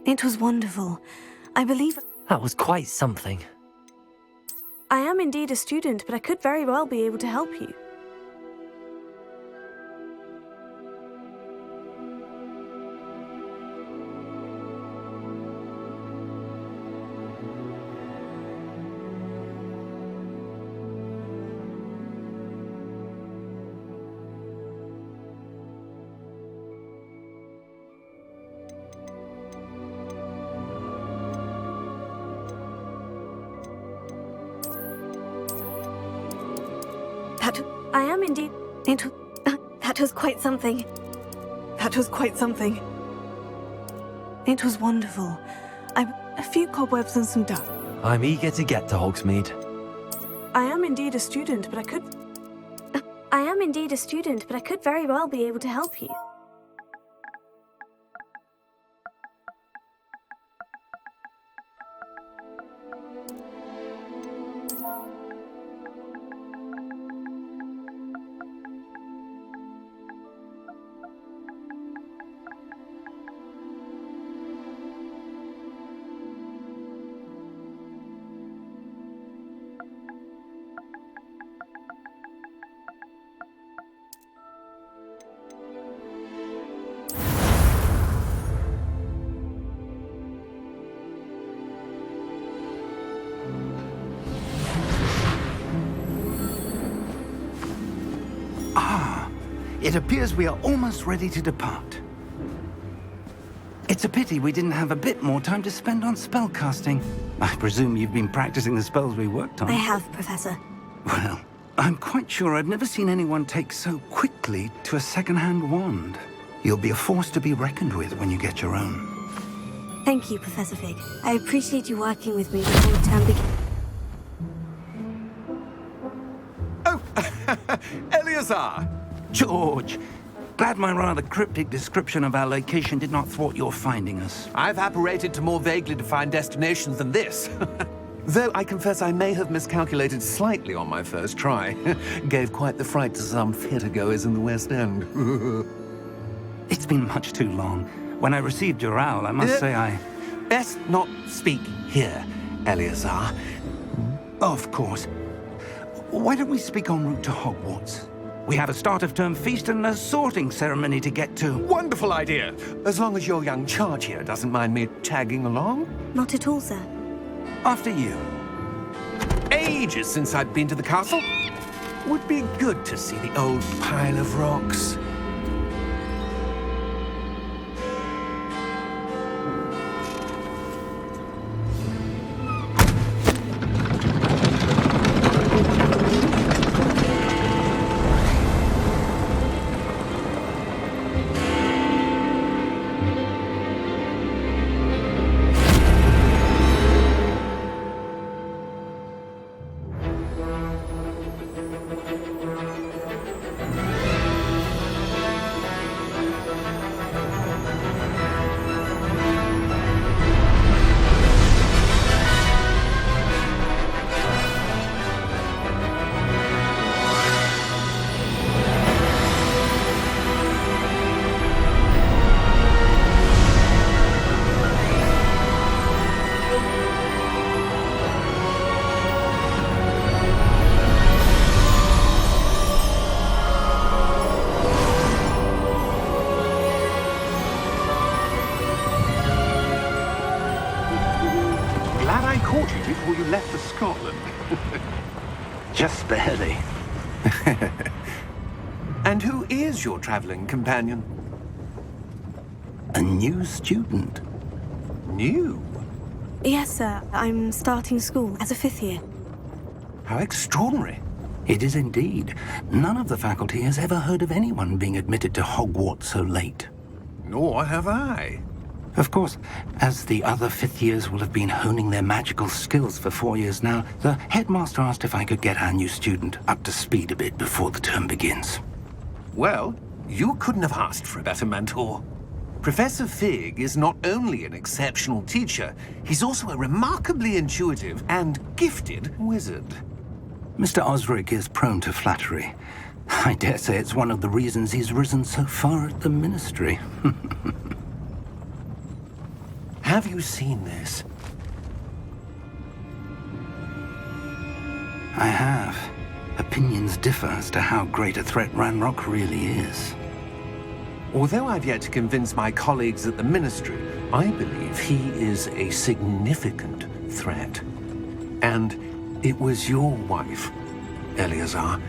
It was wonderful. I believe... That was quite something. I am indeed a student, but I could very well be able to help you. I am indeed... that was quite something. That was quite something. It was wonderful. A few cobwebs and some dust. I'm eager to get to Hogsmeade. I am indeed a student, but I could... I am indeed a student, but I could very well be able to help you. It appears we are almost ready to depart. It's a pity we didn't have a bit more time to spend on spellcasting. I presume you've been practicing the spells we worked on. I have, Professor. Well, I'm quite sure I've never seen anyone take so quickly to a second-hand wand. You'll be a force to be reckoned with when you get your own. Thank you, Professor Fig. I appreciate you working with me before the term begins. Oh, Eleazar! George! Glad my rather cryptic description of our location did not thwart your finding us. I've apparated to more vaguely defined destinations than this. Though I confess I may have miscalculated slightly on my first try. Gave quite the fright to some theatre-goers in the West End. It's been much too long. When I received your owl, I must say I... Best not speak here, Eleazar. Of course. Why don't we speak en route to Hogwarts? We have a start-of-term feast and a sorting ceremony to get to. Wonderful idea! As long as your young charge here doesn't mind me tagging along. Not at all, sir. After you. Ages since I'd been to the castle. Would be good to see the old pile of rocks. Before you left for Scotland. Just barely. And who is your traveling companion? A new student. New? Yes, sir. I'm starting school as a 5th year. How extraordinary. It is indeed. None of the faculty has ever heard of anyone being admitted to Hogwarts so late. Nor have I. Of course, as the other 5th years will have been honing their magical skills for 4 years now, the headmaster asked if I could get our new student up to speed a bit before the term begins. Well, you couldn't have asked for a better mentor. Professor Fig is not only an exceptional teacher, he's also a remarkably intuitive and gifted wizard. Mr. Osric is prone to flattery. I dare say it's one of the reasons he's risen so far at the ministry. Have you seen this? I have. Opinions differ as to how great a threat Ranrock really is. Although I've yet to convince my colleagues at the Ministry, I believe he is a significant threat. And it was your wife, Eleazar,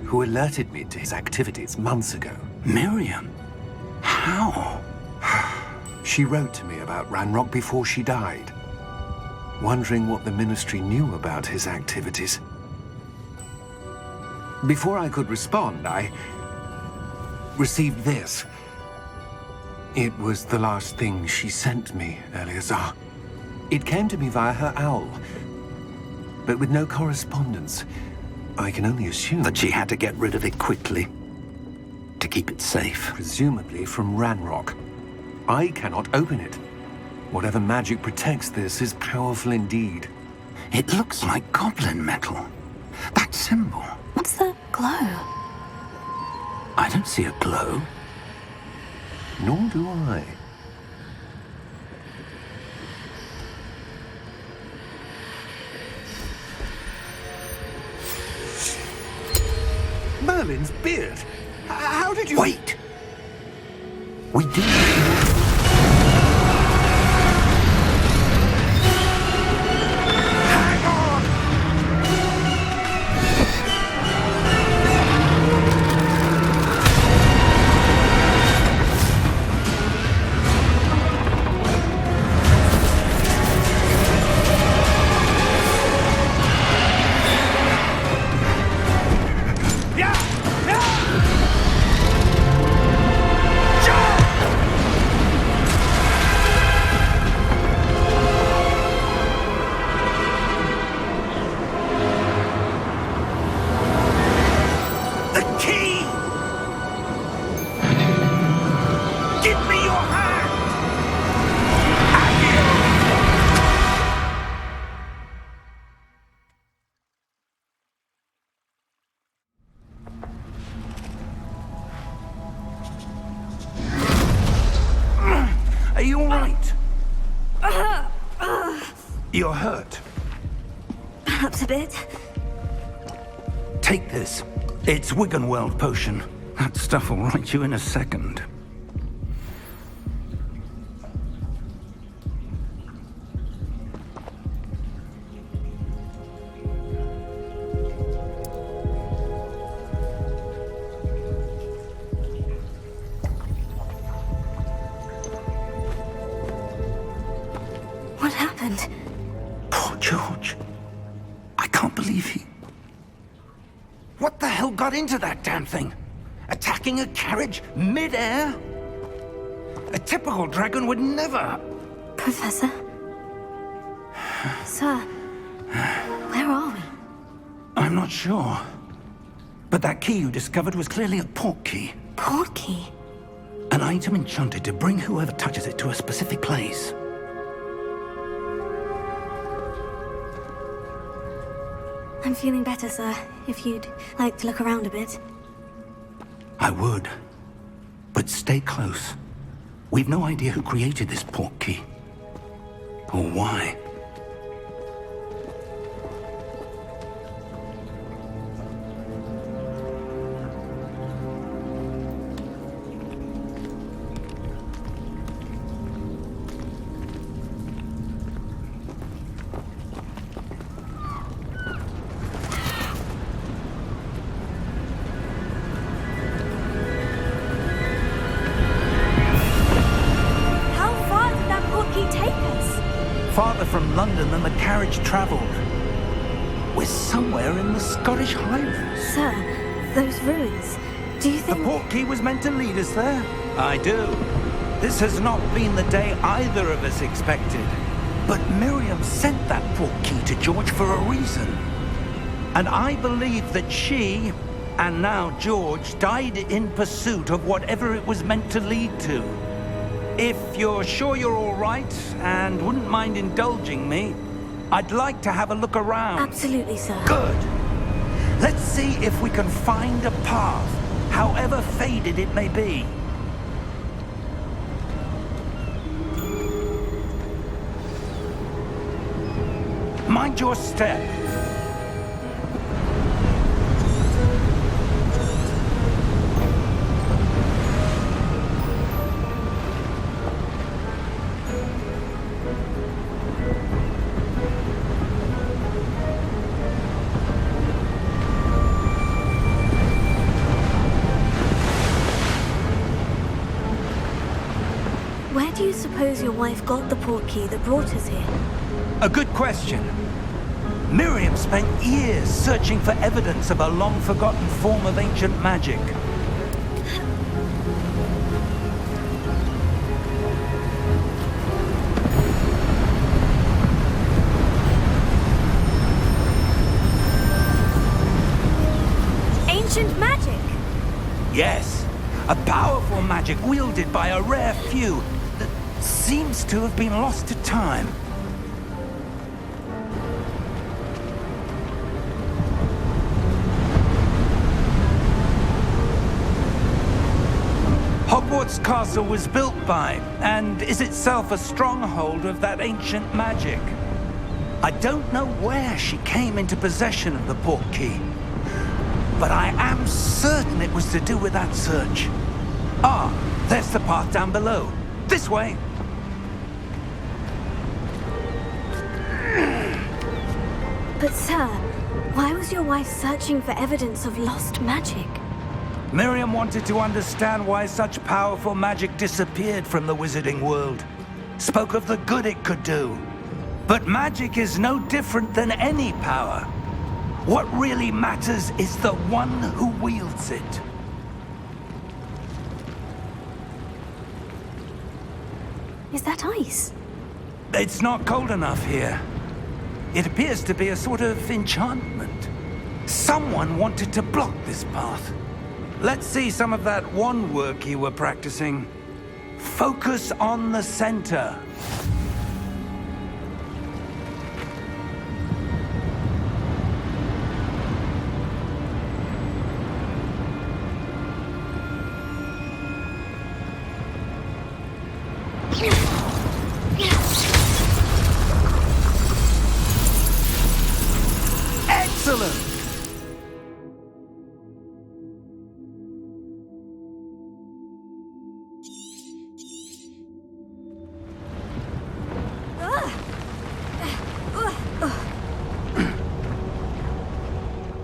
who alerted me to his activities months ago. Miriam? How? She wrote to me about Ranrock before she died, wondering what the Ministry knew about his activities. Before I could respond, I received this. It was the last thing she sent me, Eleazar. It came to me via her owl, but with no correspondence. I can only assume That she had to get rid of it quickly. To keep it safe. presumably from Ranrock. I cannot open it. Whatever magic protects this is powerful indeed. It looks like goblin metal. That symbol. What's the glow? I don't see a glow. Nor do I. Merlin's beard! How did you... Wait! We do. Hang on! The key! Give me your hand! Are you all right? You're hurt. Perhaps a bit. Take this. It's Wiggenweld potion. That stuff will right you in a second. What happened? Poor George. I can't believe he... What the hell got into that damn thing? Attacking a carriage mid-air? A typical dragon would never... Professor? Sir, where are we? I'm not sure. But that key you discovered was clearly a port key. Port key? An item enchanted to bring whoever touches it to a specific place. I'm feeling better, sir. If you'd like to look around a bit. I would. But stay close. We've no idea who created this port key. Or why. How far did that port key take us? Farther from London than the carriage travelled. We're somewhere in the Scottish Highlands. Sir, those ruins. Do you The think... port key was meant to lead us there? I do. This has not been the day either of us expected. But Miriam sent that port key to George for a reason. And I believe that she, and now George, died in pursuit of whatever it was meant to lead to. If you're sure you're all right, and wouldn't mind indulging me, I'd like to have a look around. Absolutely, sir. Good. Let's see if we can find a path, however faded it may be. Mind your step. Where do you suppose your wife got the portkey that brought us here? A good question. Miriam spent years searching for evidence of a long-forgotten form of ancient magic. Ancient magic? Yes, a powerful magic wielded by a rare few that seems to have been lost to time. Hogwarts Castle was built by, and is itself a stronghold of that ancient magic. I don't know where she came into possession of the portkey, but I am certain it was to do with that search. Ah, there's the path down below. This way. But sir, why was your wife searching for evidence of lost magic? Miriam wanted to understand why such powerful magic disappeared from the wizarding world. Spoke of the good it could do. But magic is no different than any power. What really matters is the one who wields it. Is that ice? It's not cold enough here. It appears to be a sort of enchantment. Someone wanted to block this path. Let's see some of that wand work you were practicing. Focus on the center. Excellent!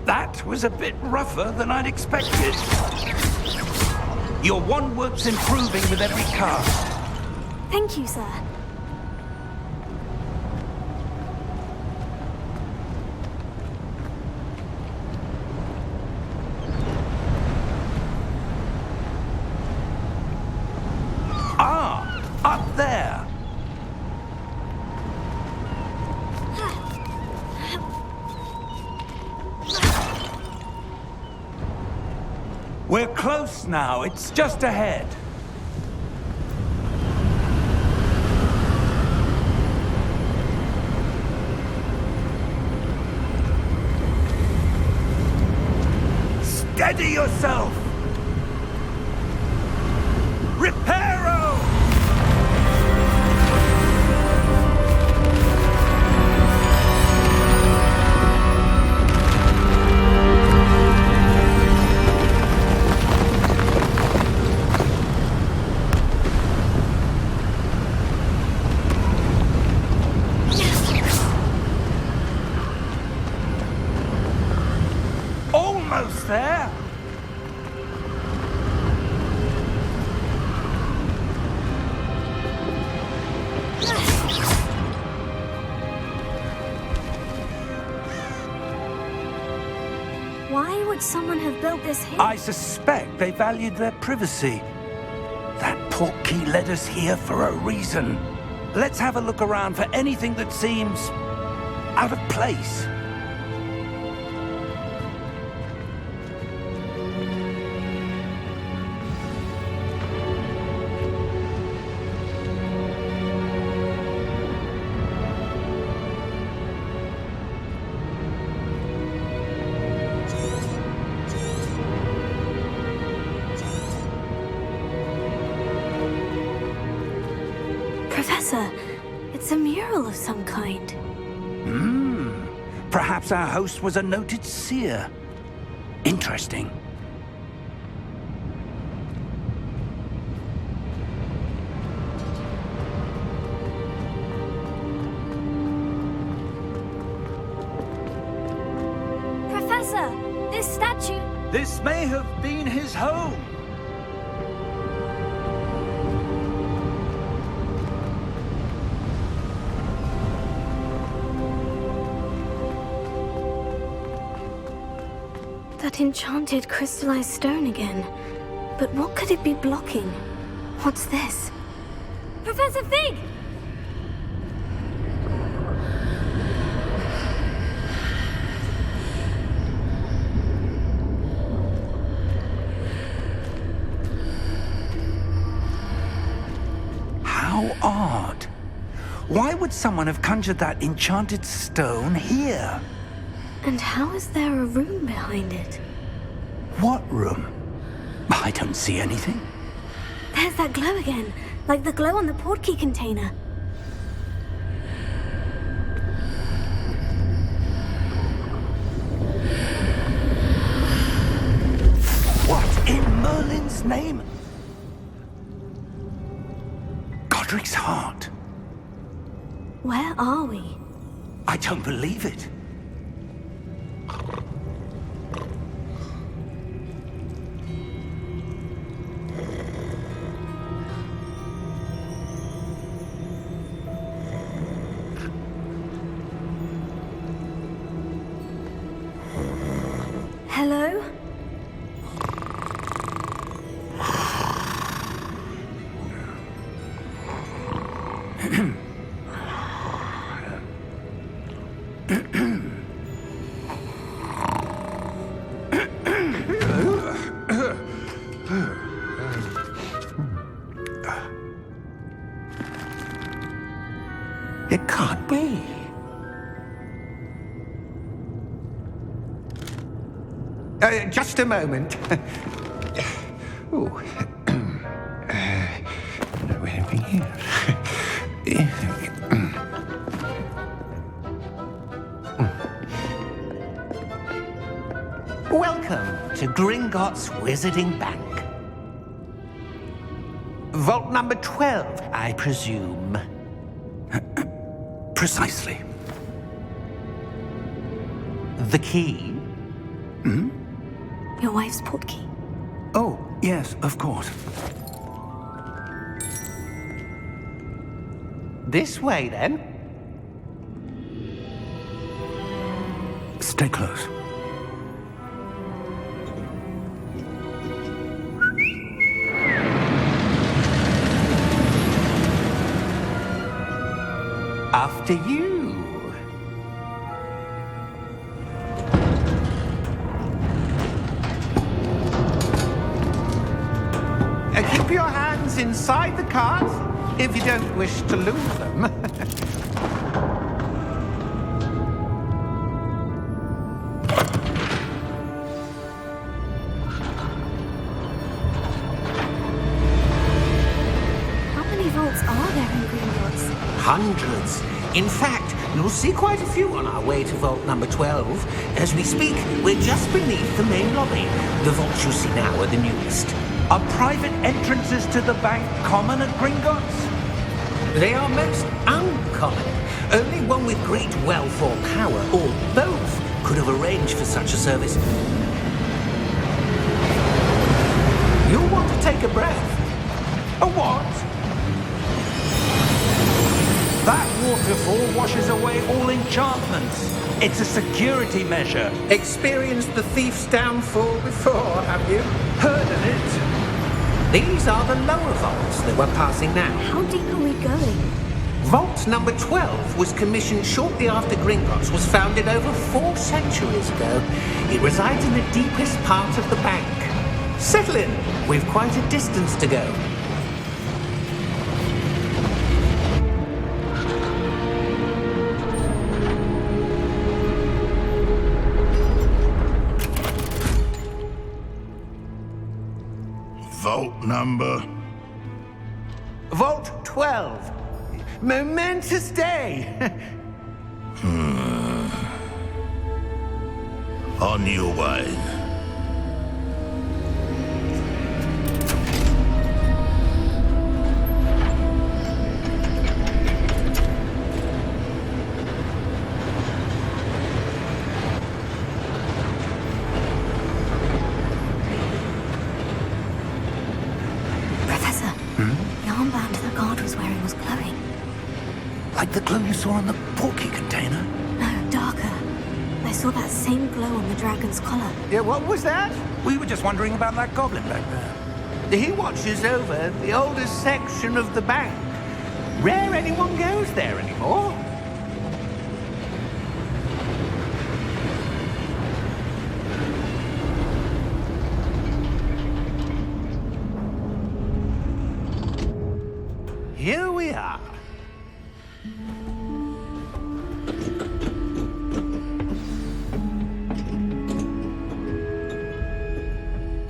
That was a bit rougher than I'd expected. Your wand work's improving with every cast. Thank you, sir. Ah, up there. We're close now. It's just ahead. Steady yourself! Reparo! Almost there! Why would someone have built this here? I suspect they valued their privacy. That portkey led us here for a reason. Let's have a look around for anything that seems out of place. Professor, it's a mural of some kind. Perhaps our host was a noted seer. Interesting. Professor, this statue... This may have been his home. That enchanted crystallized stone again. But what could it be blocking? What's this? Professor Fig! How odd. Why would someone have conjured that enchanted stone here? And how is there a room behind it? What room? I don't see anything. There's that glow again, like the glow on the portkey container. What in Merlin's name? Godric's heart. Where are we? I don't believe it. Hello? It can't be. Just a moment. Oh. Where are we here? Welcome to Gringotts Wizarding Bank. Vault number 12, I presume. Precisely. The key? Your wife's portkey. Oh, yes, of course. This way, then. Stay close. After you. Keep your hands inside the cart if you don't wish to lose them. How many vaults are there in Gringotts? Hundreds. In fact, you'll see quite a few on our way to vault number 12. As we speak, we're just beneath the main lobby. The vaults you see now are the newest. Are private entrances to the bank common at Gringotts? They are most uncommon. Only one with great wealth or power, or both, could have arranged for such a service. You'll want to take a breath. A what? That waterfall washes away all enchantments. It's a security measure. Experienced the thief's downfall before, have you? Heard of it? These are the lower vaults that we're passing now. How deep are we going? Vault number 12 was commissioned shortly after Gringotts was founded over 4 centuries ago. It resides in the deepest part of the bank. Settle in. We've quite a distance to go. Vault number? Vault 12. Momentous day. On your wine. Professor, the armband the guard was wearing was glowing. Like the glow you saw on the porky container? No, darker. I saw that same glow on the dragon's collar. Yeah, what was that? We were just wondering about that goblin back there. He watches over the oldest section of the bank. Rare anyone goes there anymore. Here we are.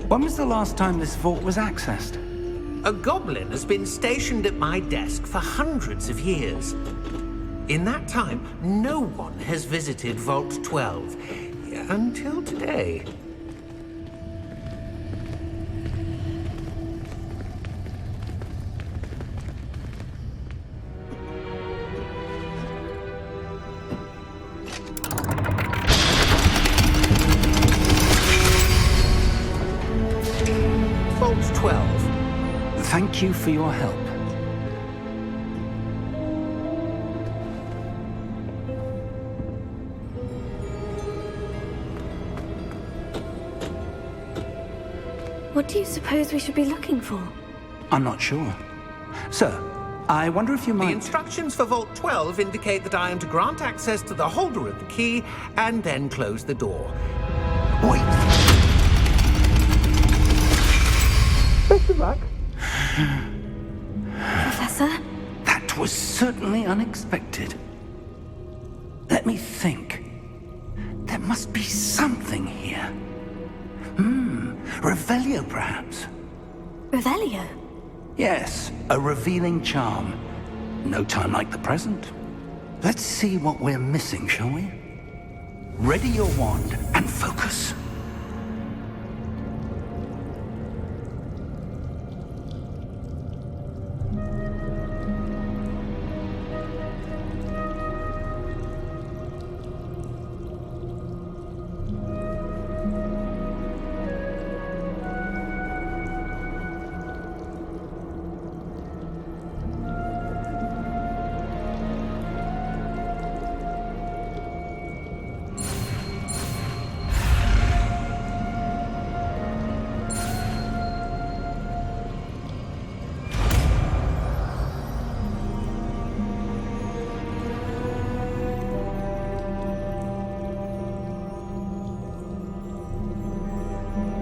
When was the last time this vault was accessed? A goblin has been stationed at my desk for hundreds of years. In that time, no one has visited Vault 12 until today. Vault 12. Thank you for your help. What do you suppose we should be looking for? I'm not sure. Sir, I wonder if you The might... instructions for Vault 12 indicate that I am to grant access to the holder of the key and then close the door. Wait! Best of luck. Professor? That was certainly unexpected. Let me think. There must be something here. Revelio, perhaps? Revelio? Yes, a revealing charm. No time like the present. Let's see what we're missing, shall we? Ready your wand and focus.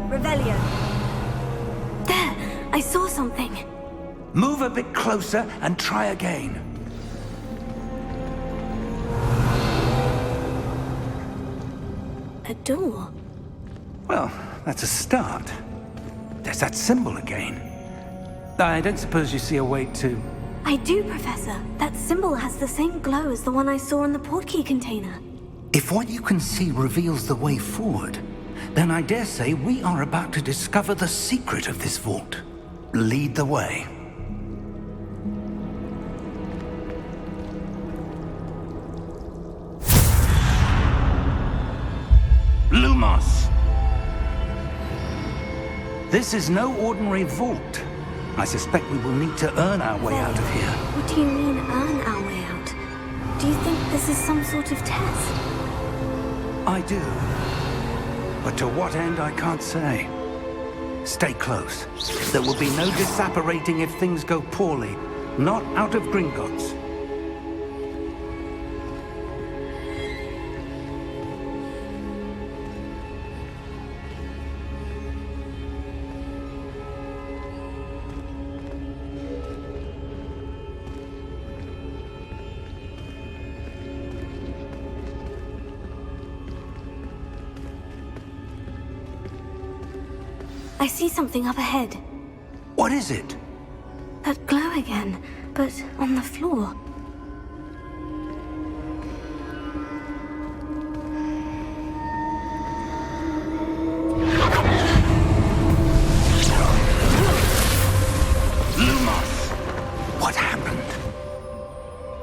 Revelio. There! I saw something. Move a bit closer and try again. A door. Well, that's a start. There's that symbol again. I don't suppose you see a way to... I do, Professor. That symbol has the same glow as the one I saw in the portkey container. If what you can see reveals the way forward, then I dare say we are about to discover the secret of this vault. Lead the way. Lumos! This is no ordinary vault. I suspect we will need to earn our way out of here. What do you mean, earn our way out? Do you think this is some sort of test? I do. But to what end, I can't say. Stay close. There will be no disapparating if things go poorly. Not out of Gringotts. I see something up ahead. What is it? That glow again, but on the floor.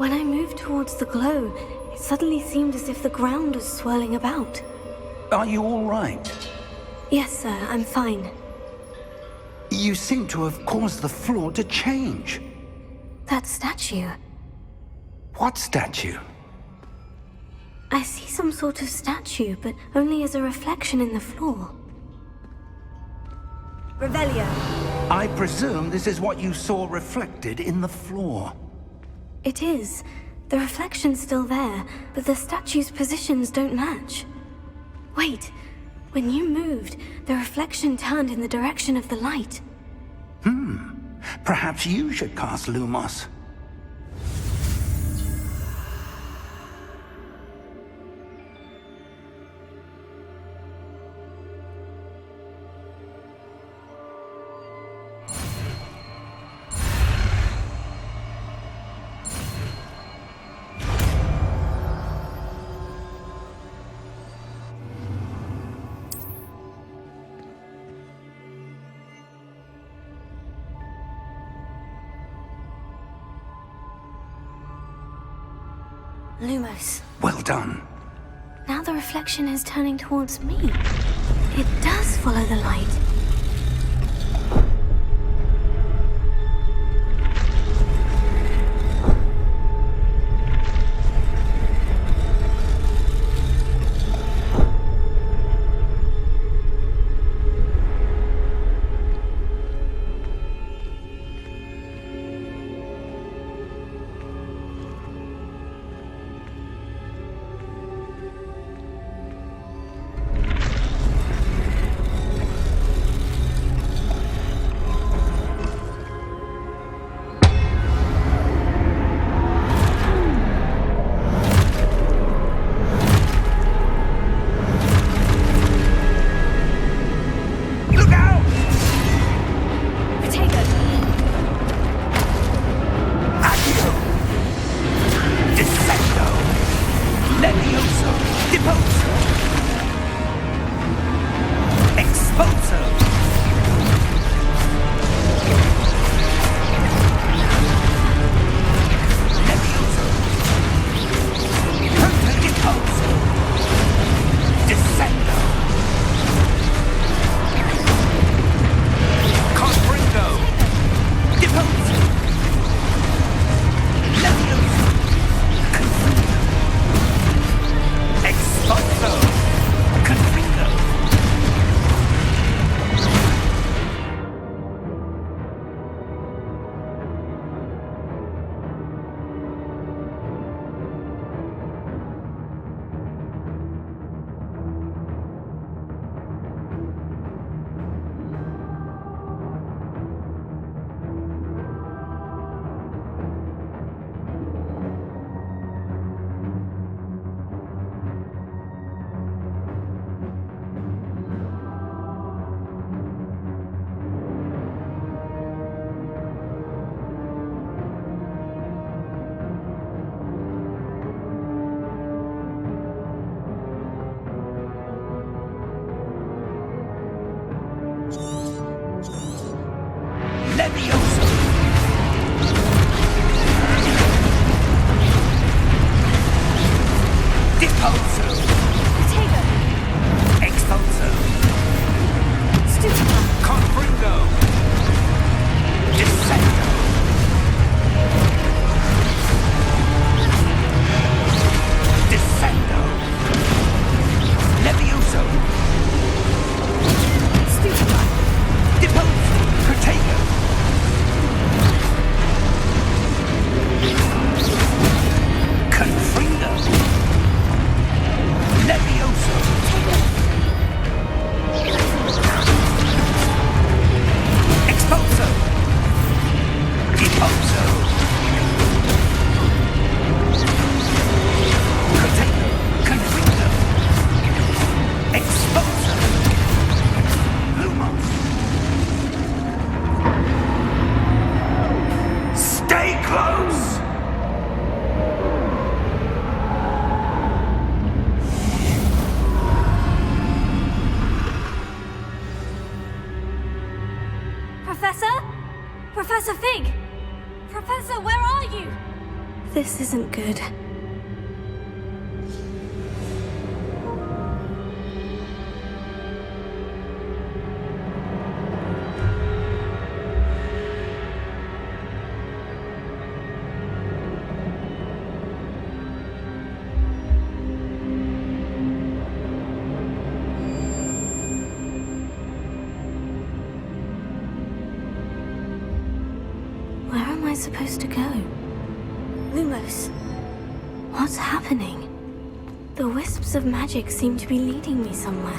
When I moved towards the glow, it suddenly seemed as if the ground was swirling about. Are you all right? Yes, sir, I'm fine. You seem to have caused the floor to change. That statue. What statue? I see some sort of statue, but only as a reflection in the floor. Revelio. I presume this is what you saw reflected in the floor. It is. The reflection's still there, but the statue's positions don't match. Wait, when you moved, the reflection turned in the direction of the light. Perhaps you should cast Lumos. Lumos. Well done. Now the reflection is turning towards me. It does follow the light. This isn't good. Where am I supposed to go? Lumos, what's happening? The wisps of magic seem to be leading me somewhere.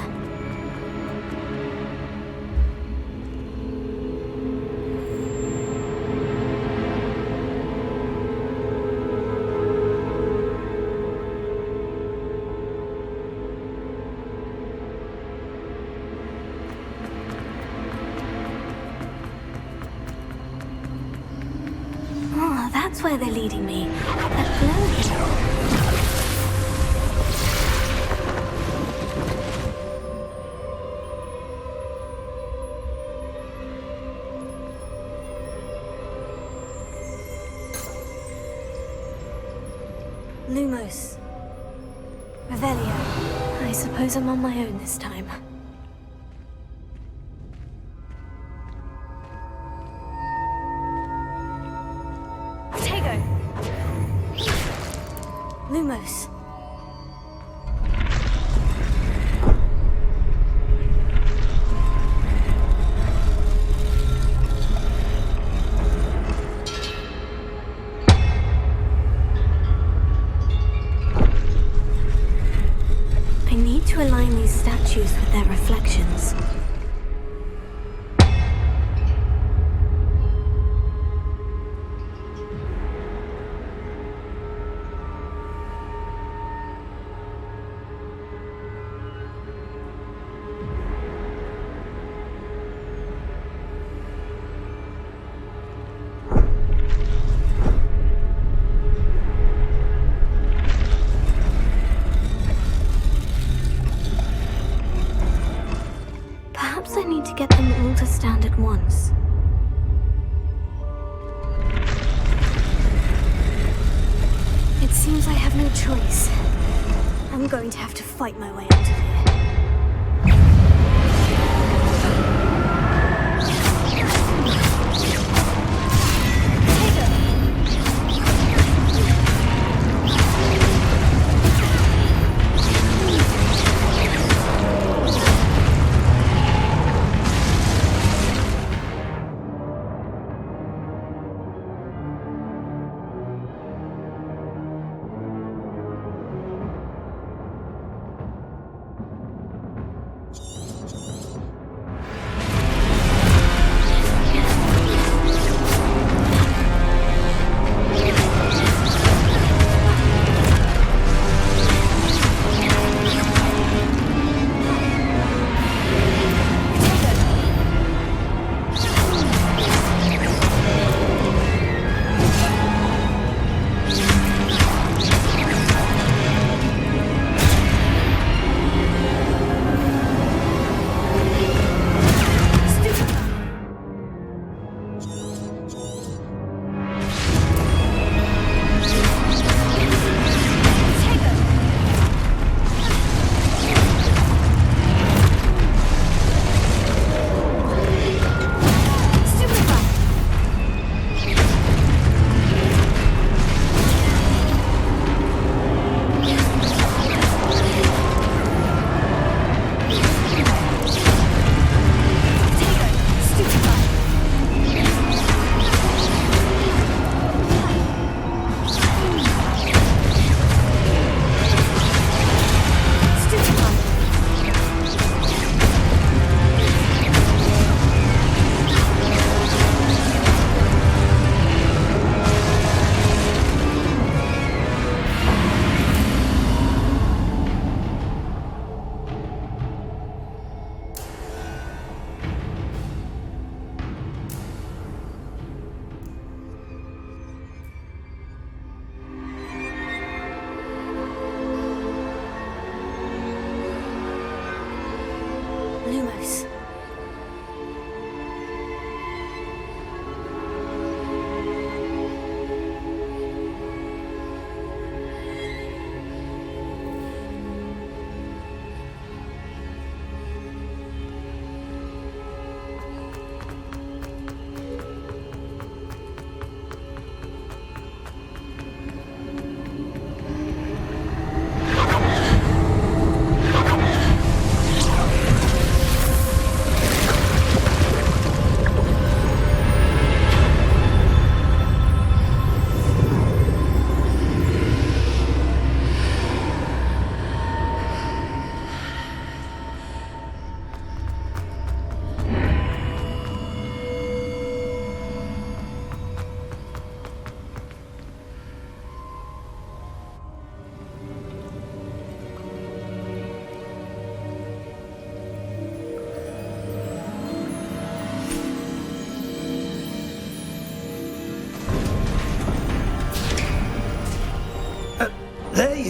Oh, that's where they're leading me. That glow. Lumos. Revelio. I suppose I'm on my own this time. Tego. Lumos. I need to align these statues with their reflections. Perhaps I need to get them all to stand at once. It seems I have no choice. I'm going to have to fight my way out of here.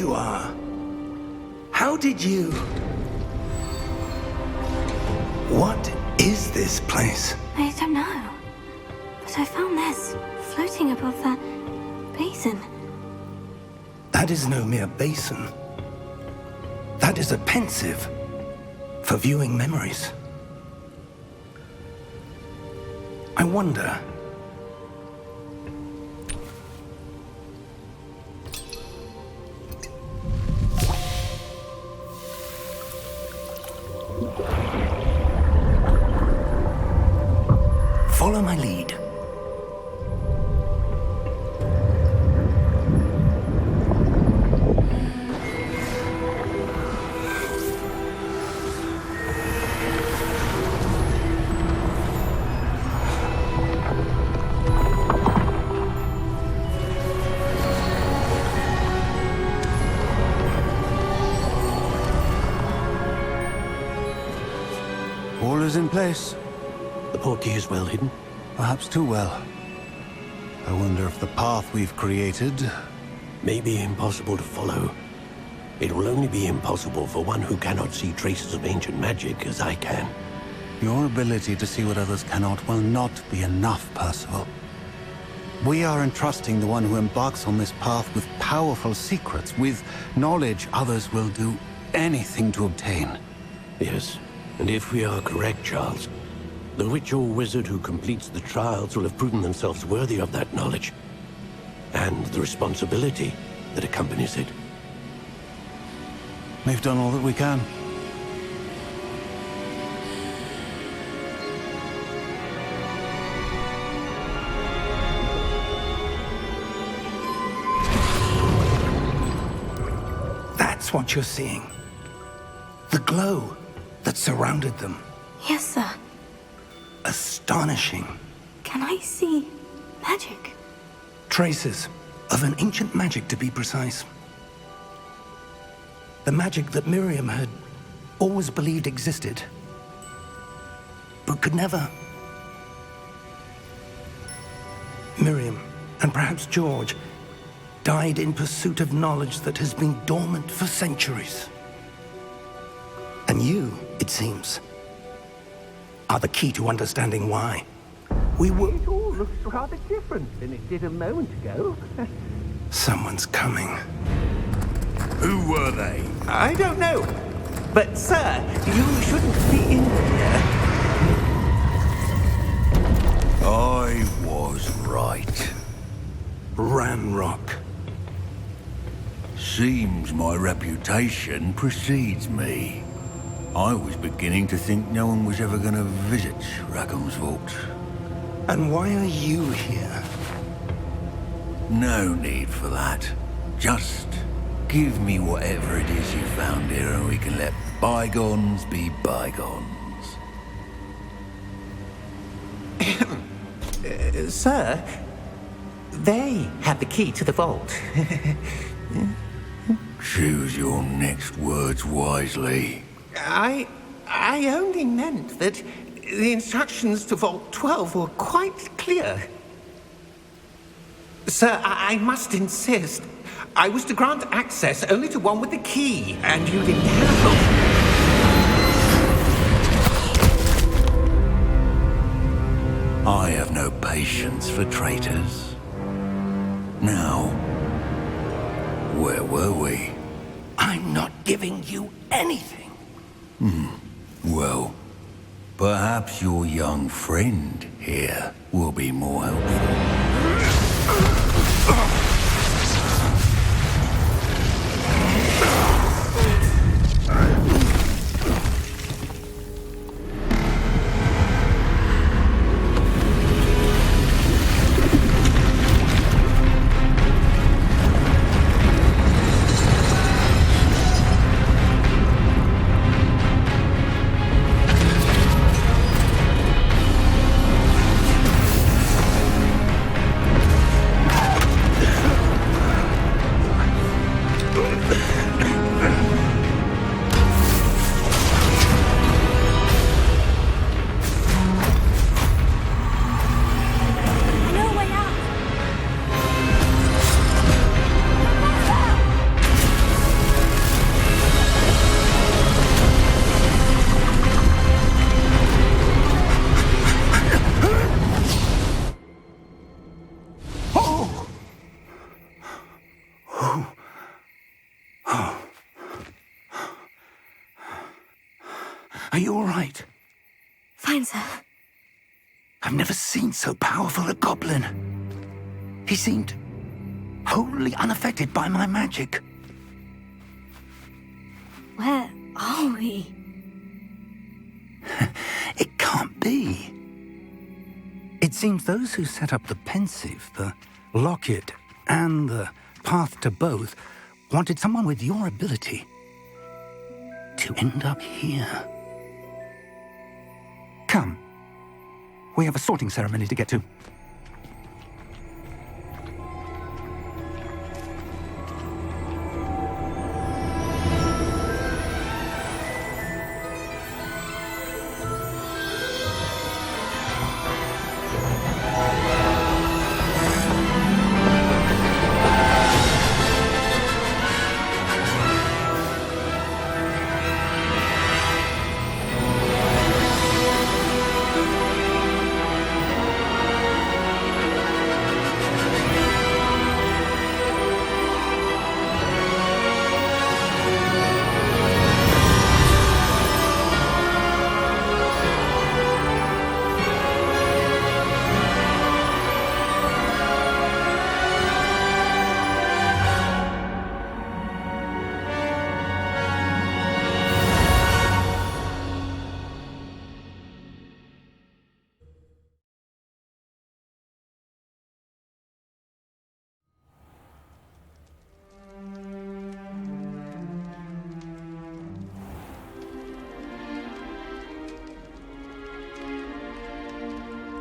you are. How did you... What is this place? I don't know. But I found this floating above that basin. That is no mere basin. That is a pensive for viewing memories. I wonder... Follow my lead. All is in place. The portkey is well hidden. Perhaps too well. I wonder if the path we've created... May be impossible to follow. It will only be impossible for one who cannot see traces of ancient magic as I can. Your ability to see what others cannot will not be enough, Percival. We are entrusting the one who embarks on this path with powerful secrets, with knowledge others will do anything to obtain. Yes, and if we are correct, Charles, the witch or wizard who completes the trials will have proven themselves worthy of that knowledge, and the responsibility that accompanies it. We've done all that we can. That's what you're seeing. The glow that surrounded them. Yes, sir. Astonishing. Can I see magic? Traces of an ancient magic, to be precise. The magic that Miriam had always believed existed, but could never. Miriam, and perhaps George, died in pursuit of knowledge that has been dormant for centuries. And you, it seems, are the key to understanding why. We were... It all looks rather different than it did a moment ago. Someone's coming. Who were they? I don't know. But, sir, you shouldn't be in here. I was right. Ramrock. Seems my reputation precedes me. I was beginning to think no one was ever going to visit Rackham's vault. And why are you here? No need for that. Just give me whatever it is you found here and we can let bygones be bygones. Sir, they have the key to the vault. Choose your next words wisely. I only meant that the instructions to Vault 12 were quite clear. Sir, I must insist. I was to grant access only to one with the key, and you didn't have it. I have no patience for traitors. Now, where were we? I'm not giving you anything. Well, perhaps your young friend here will be more helpful. Are you all right? Fine, sir. I've never seen so powerful a goblin. He seemed wholly unaffected by my magic. Where are we? It can't be. It seems those who set up the pensive, the locket, and the path to both wanted someone with your ability to end up here. Come. We have a sorting ceremony to get to.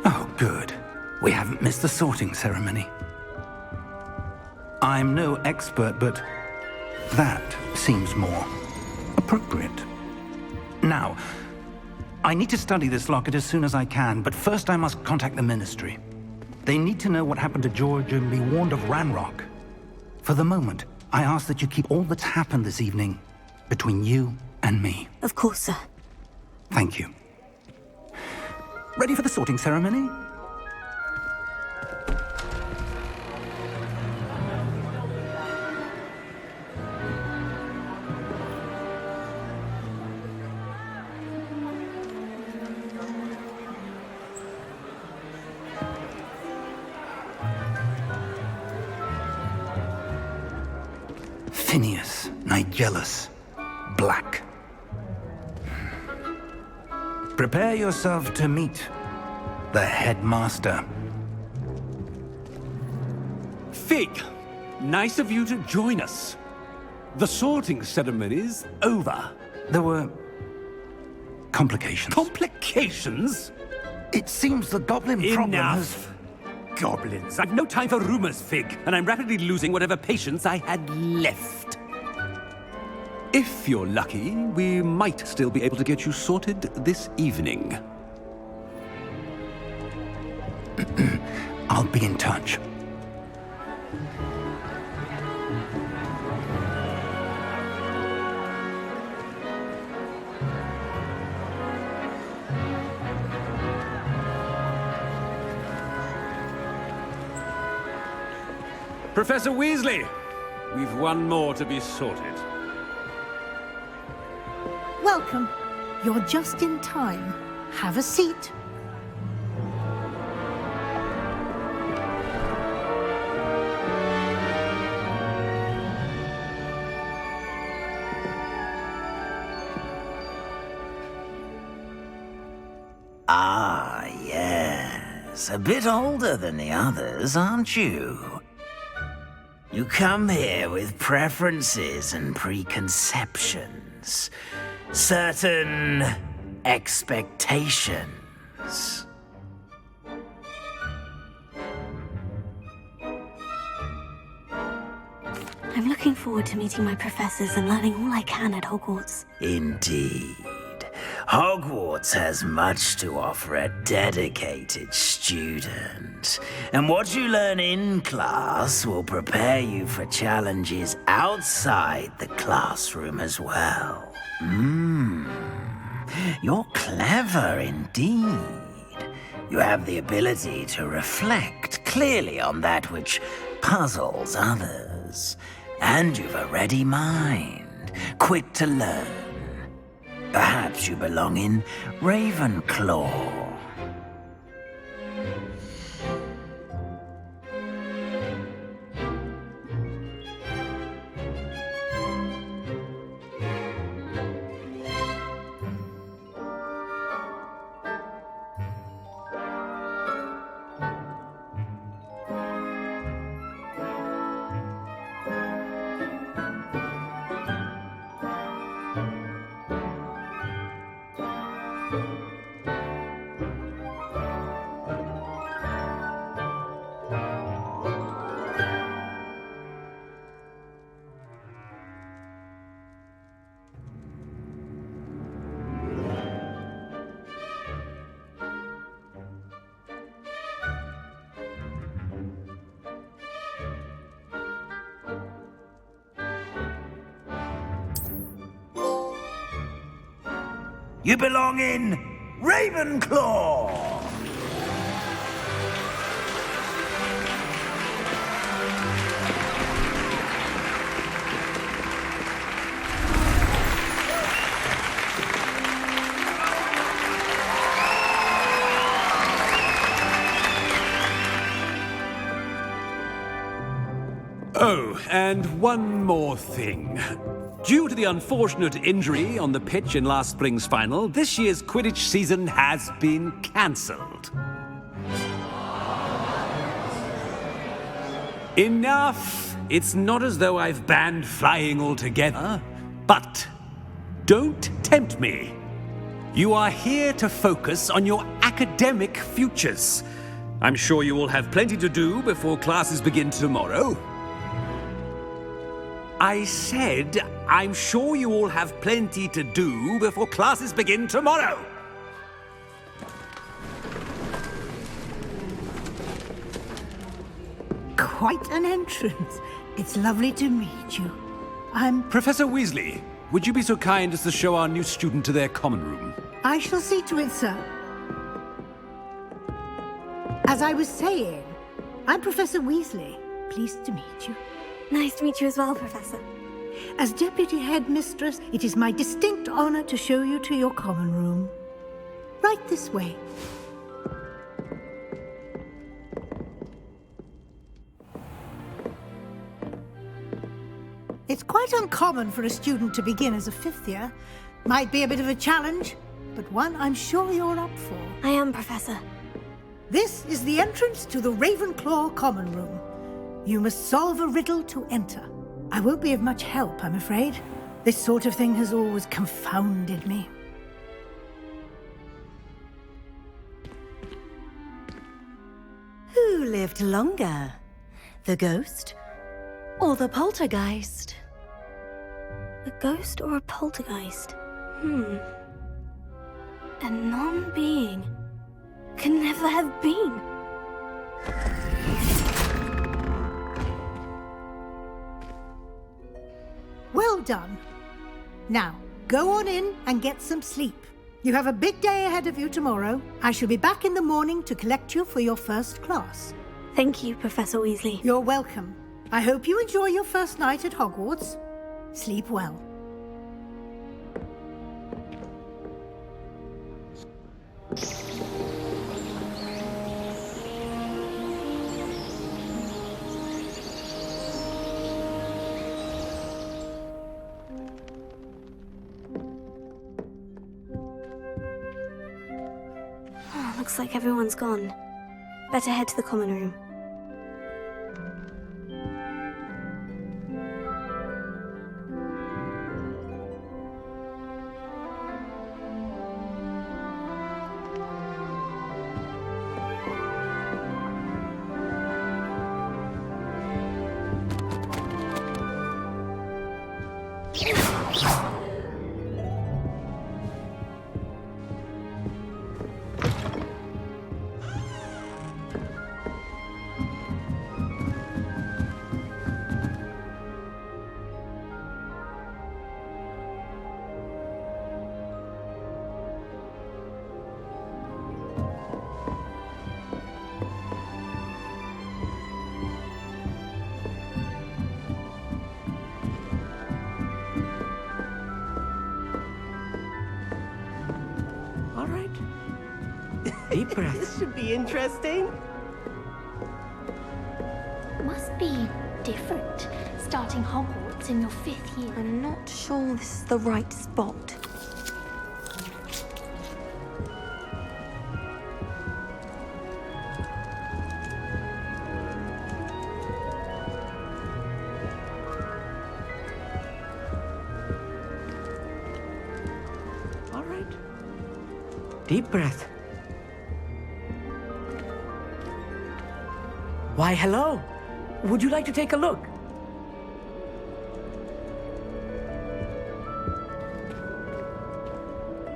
Oh, good. We haven't missed the sorting ceremony. I'm no expert, but that seems more appropriate. Now, I need to study this locket as soon as I can, but first I must contact the Ministry. They need to know what happened to George and be warned of Ranrock. For the moment, I ask that you keep all that's happened this evening between you and me. Of course, sir. Thank you. Ready for the sorting ceremony? Phineas, Nigellus, Black. Prepare yourself to meet the headmaster. Fig, nice of you to join us. The sorting ceremony's over. There were complications. Complications? It seems the goblin problem has... Enough. Goblins. I've no time for rumors, Fig, and I'm rapidly losing whatever patience I had left. If you're lucky, we might still be able to get you sorted this evening. I'll be in touch. Professor Weasley, we've one more to be sorted. Welcome. You're just in time. Have a seat. Ah, yes. A bit older than the others, aren't you? You come here with preferences and preconceptions. Certain expectations. I'm looking forward to meeting my professors and learning all I can at Hogwarts. Indeed. Hogwarts has much to offer a dedicated student. And what you learn in class will prepare you for challenges outside the classroom as well. You're clever indeed. You have the ability to reflect clearly on that which puzzles others. And you've a ready mind, quick to learn. Perhaps you belong in Ravenclaw. You belong in Ravenclaw! Oh, and one more thing. Due to the unfortunate injury on the pitch in last spring's final, this year's Quidditch season has been cancelled. Enough! It's not as though I've banned flying altogether, but don't tempt me. You are here to focus on your academic futures. I'm sure you will have plenty to do before classes begin tomorrow. I said, I'm sure you all have plenty to do before classes begin tomorrow. Quite an entrance. It's lovely to meet you. I'm... Professor Weasley, would you be so kind as to show our new student to their common room? I shall see to it, sir. As I was saying, I'm Professor Weasley. Pleased to meet you. Nice to meet you as well, Professor. As Deputy Headmistress, it is my distinct honor to show you to your common room. Right this way. It's quite uncommon for a student to begin as a fifth year. Might be a bit of a challenge, but one I'm sure you're up for. I am, Professor. This is the entrance to the Ravenclaw common room. You must solve a riddle to enter. I won't be of much help, I'm afraid. This sort of thing has always confounded me. Who lived longer? The ghost or the poltergeist? A ghost or a poltergeist? A non-being can never have been. Well done. Now, go on in and get some sleep. You have a big day ahead of you tomorrow. I shall be back in the morning to collect you for your first class. Thank you, Professor Weasley. You're welcome. I hope you enjoy your first night at Hogwarts. Sleep well. Looks like everyone's gone. Better head to the common room. Deep breath. This should be interesting. Must be different, starting Hogwarts in your 5th year. I'm not sure this is the right spot. All right. Deep breath. Why, hello. Would you like to take a look?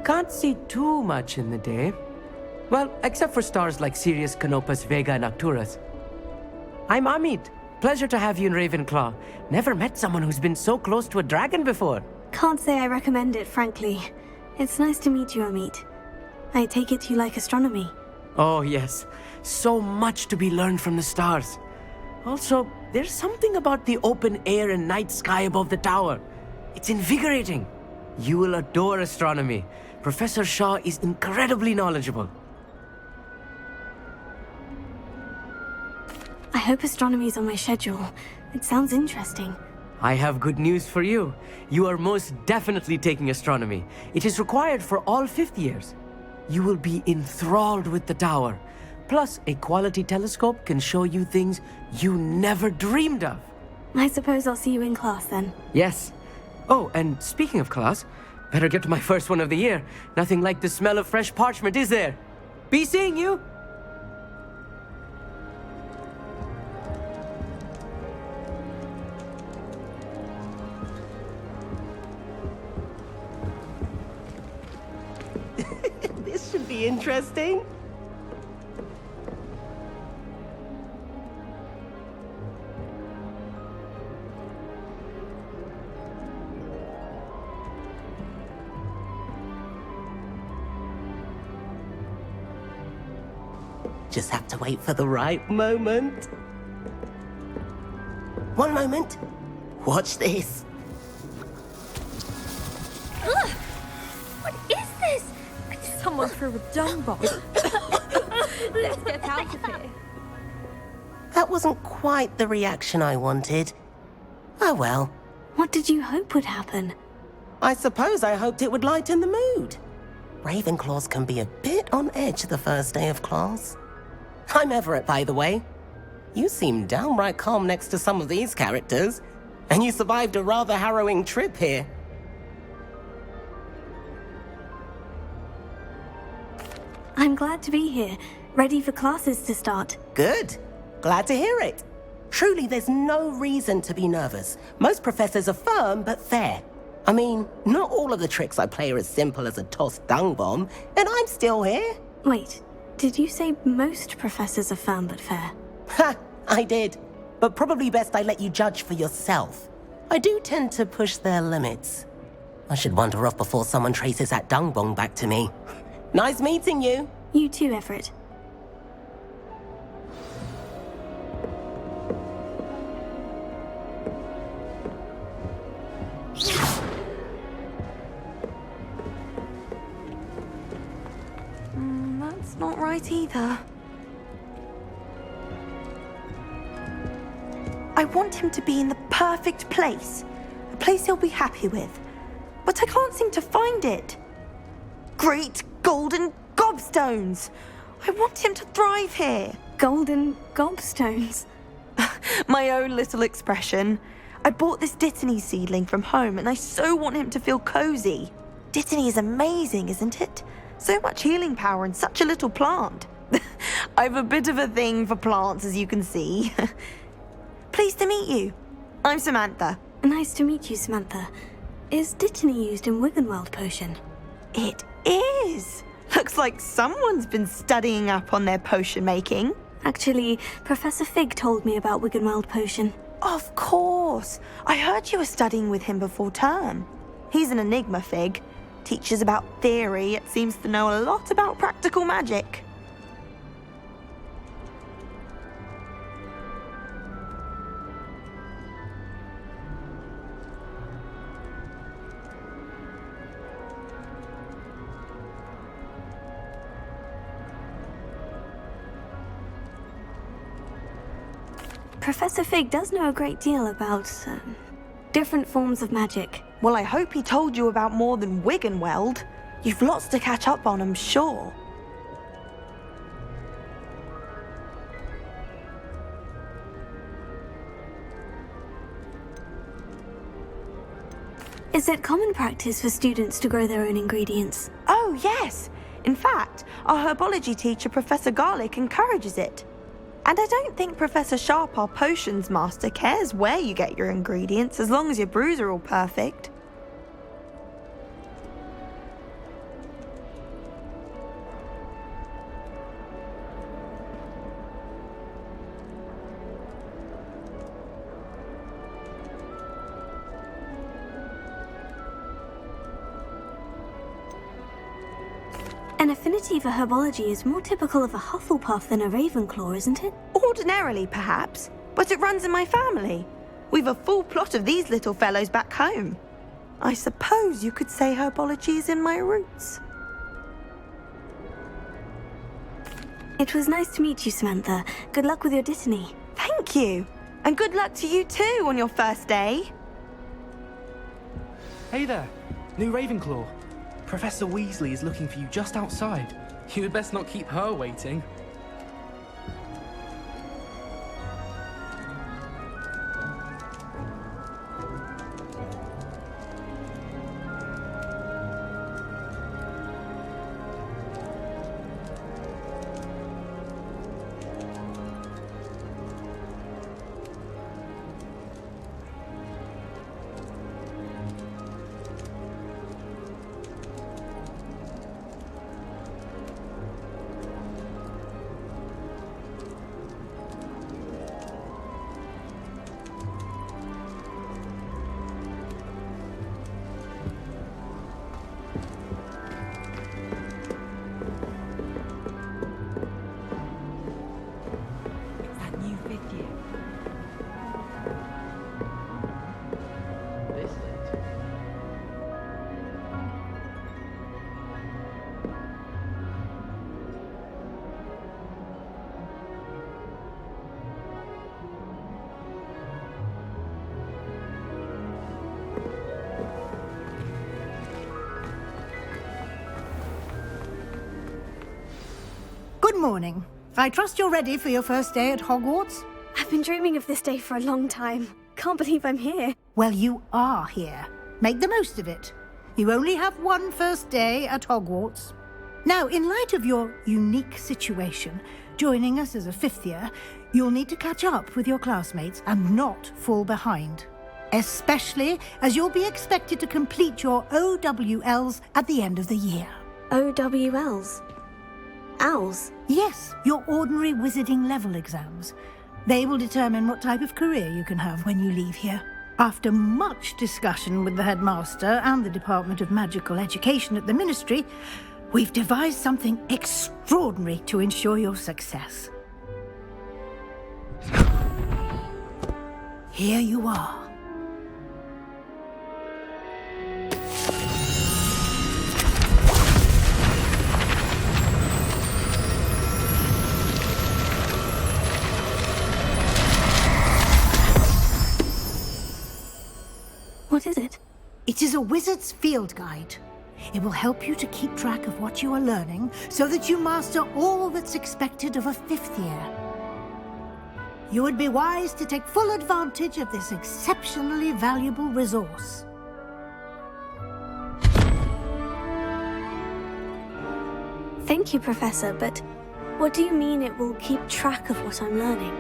Can't see too much in the day. Well, except for stars like Sirius, Canopus, Vega, and Arcturus. I'm Amit. Pleasure to have you in Ravenclaw. Never met someone who's been so close to a dragon before. Can't say I recommend it, frankly. It's nice to meet you, Amit. I take it you like astronomy. Oh, yes. So much to be learned from the stars. Also, there's something about the open air and night sky above the tower. It's invigorating. You will adore astronomy. Professor Shaw is incredibly knowledgeable. I hope astronomy's on my schedule. It sounds interesting. I have good news for you. You are most definitely taking astronomy. It is required for all 5th years. You will be enthralled with the tower. Plus, a quality telescope can show you things you never dreamed of. I suppose I'll see you in class then. Yes. Oh, and speaking of class, better get to my first one of the year. Nothing like the smell of fresh parchment, is there? Be seeing you! This should be interesting. Just have to wait for the right moment. One moment. Watch this. Ugh! What is this? Someone threw a dung bomb. Let's get out of here. That wasn't quite the reaction I wanted. Oh well. What did you hope would happen? I suppose I hoped it would lighten the mood. Ravenclaws can be a bit on edge the first day of class. I'm Everett, by the way. You seem downright calm next to some of these characters, and you survived a rather harrowing trip here. I'm glad to be here, ready for classes to start. Good. Glad to hear it. Truly, there's no reason to be nervous. Most professors are firm but fair. I mean, not all of the tricks I play are as simple as a tossed dung bomb, and I'm still here. Wait, did you say most professors are firm but fair? Ha! I did. But probably best I let you judge for yourself. I do tend to push their limits. I should wander off before someone traces that dung bomb back to me. Nice meeting you. You too, Everett. That's not right either. I want him to be in the perfect place. A place he'll be happy with. But I can't seem to find it. Great golden gobstones! I want him to thrive here. Golden gobstones? My own little expression. I bought this Dittany seedling from home and I so want him to feel cozy. Dittany is amazing, isn't it? So much healing power in such a little plant. I've a bit of a thing for plants, as you can see. Pleased to meet you. I'm Samantha. Nice to meet you, Samantha. Is Dittany used in Wiggenweld potion? It is. Looks like someone's been studying up on their potion making. Actually, Professor Fig told me about Wiggenweld potion. Of course. I heard you were studying with him before term. He's an enigma, Fig. Teaches about theory, yet seems to know a lot about practical magic. Professor Fig does know a great deal about, different forms of magic. Well, I hope he told you about more than Wiggenweld. You've lots to catch up on, I'm sure. Is it common practice for students to grow their own ingredients? Oh, yes! In fact, our herbology teacher, Professor Garlick, encourages it. And I don't think Professor Sharp, our potions master, cares where you get your ingredients, as long as your brews are all perfect. An affinity for herbology is more typical of a Hufflepuff than a Ravenclaw, isn't it? Ordinarily, perhaps, but it runs in my family. We've a full plot of these little fellows back home. I suppose you could say herbology is in my roots. It was nice to meet you, Samantha. Good luck with your Dittany. Thank you. And good luck to you too on your first day. Hey there, new Ravenclaw. Professor Weasley is looking for you just outside. You had best not keep her waiting. Good morning. I trust you're ready for your first day at Hogwarts? I've been dreaming of this day for a long time. Can't believe I'm here. Well, you are here. Make the most of it. You only have one first day at Hogwarts. Now, in light of your unique situation, joining us as a fifth year, you'll need to catch up with your classmates and not fall behind. Especially as you'll be expected to complete your OWLs at the end of the year. OWLs? Owls? Yes, your ordinary wizarding level exams. They will determine what type of career you can have when you leave here. After much discussion with the headmaster and the Department of Magical Education at the Ministry, we've devised something extraordinary to ensure your success. Here you are. What is it? It is a wizard's field guide. It will help you to keep track of what you are learning so that you master all that's expected of a fifth year. You would be wise to take full advantage of this exceptionally valuable resource. Thank you, Professor, but what do you mean it will keep track of what I'm learning?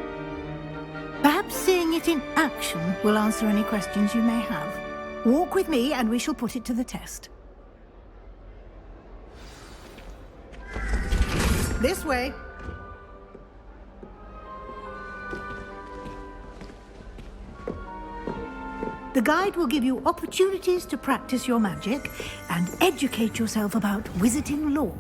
Perhaps seeing it in action will answer any questions you may have. Walk with me and we shall put it to the test. This way. The guide will give you opportunities to practice your magic and educate yourself about wizarding lore.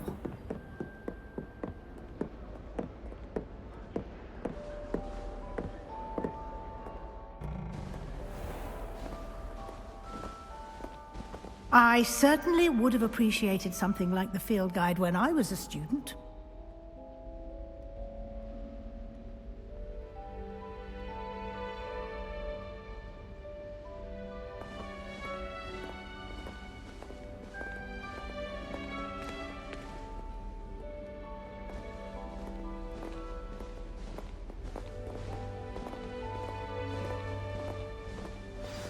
I certainly would have appreciated something like the field guide when I was a student.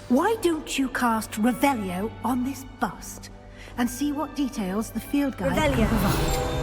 Why don't you cast Revelio on this bust and see what details the field guide can provide?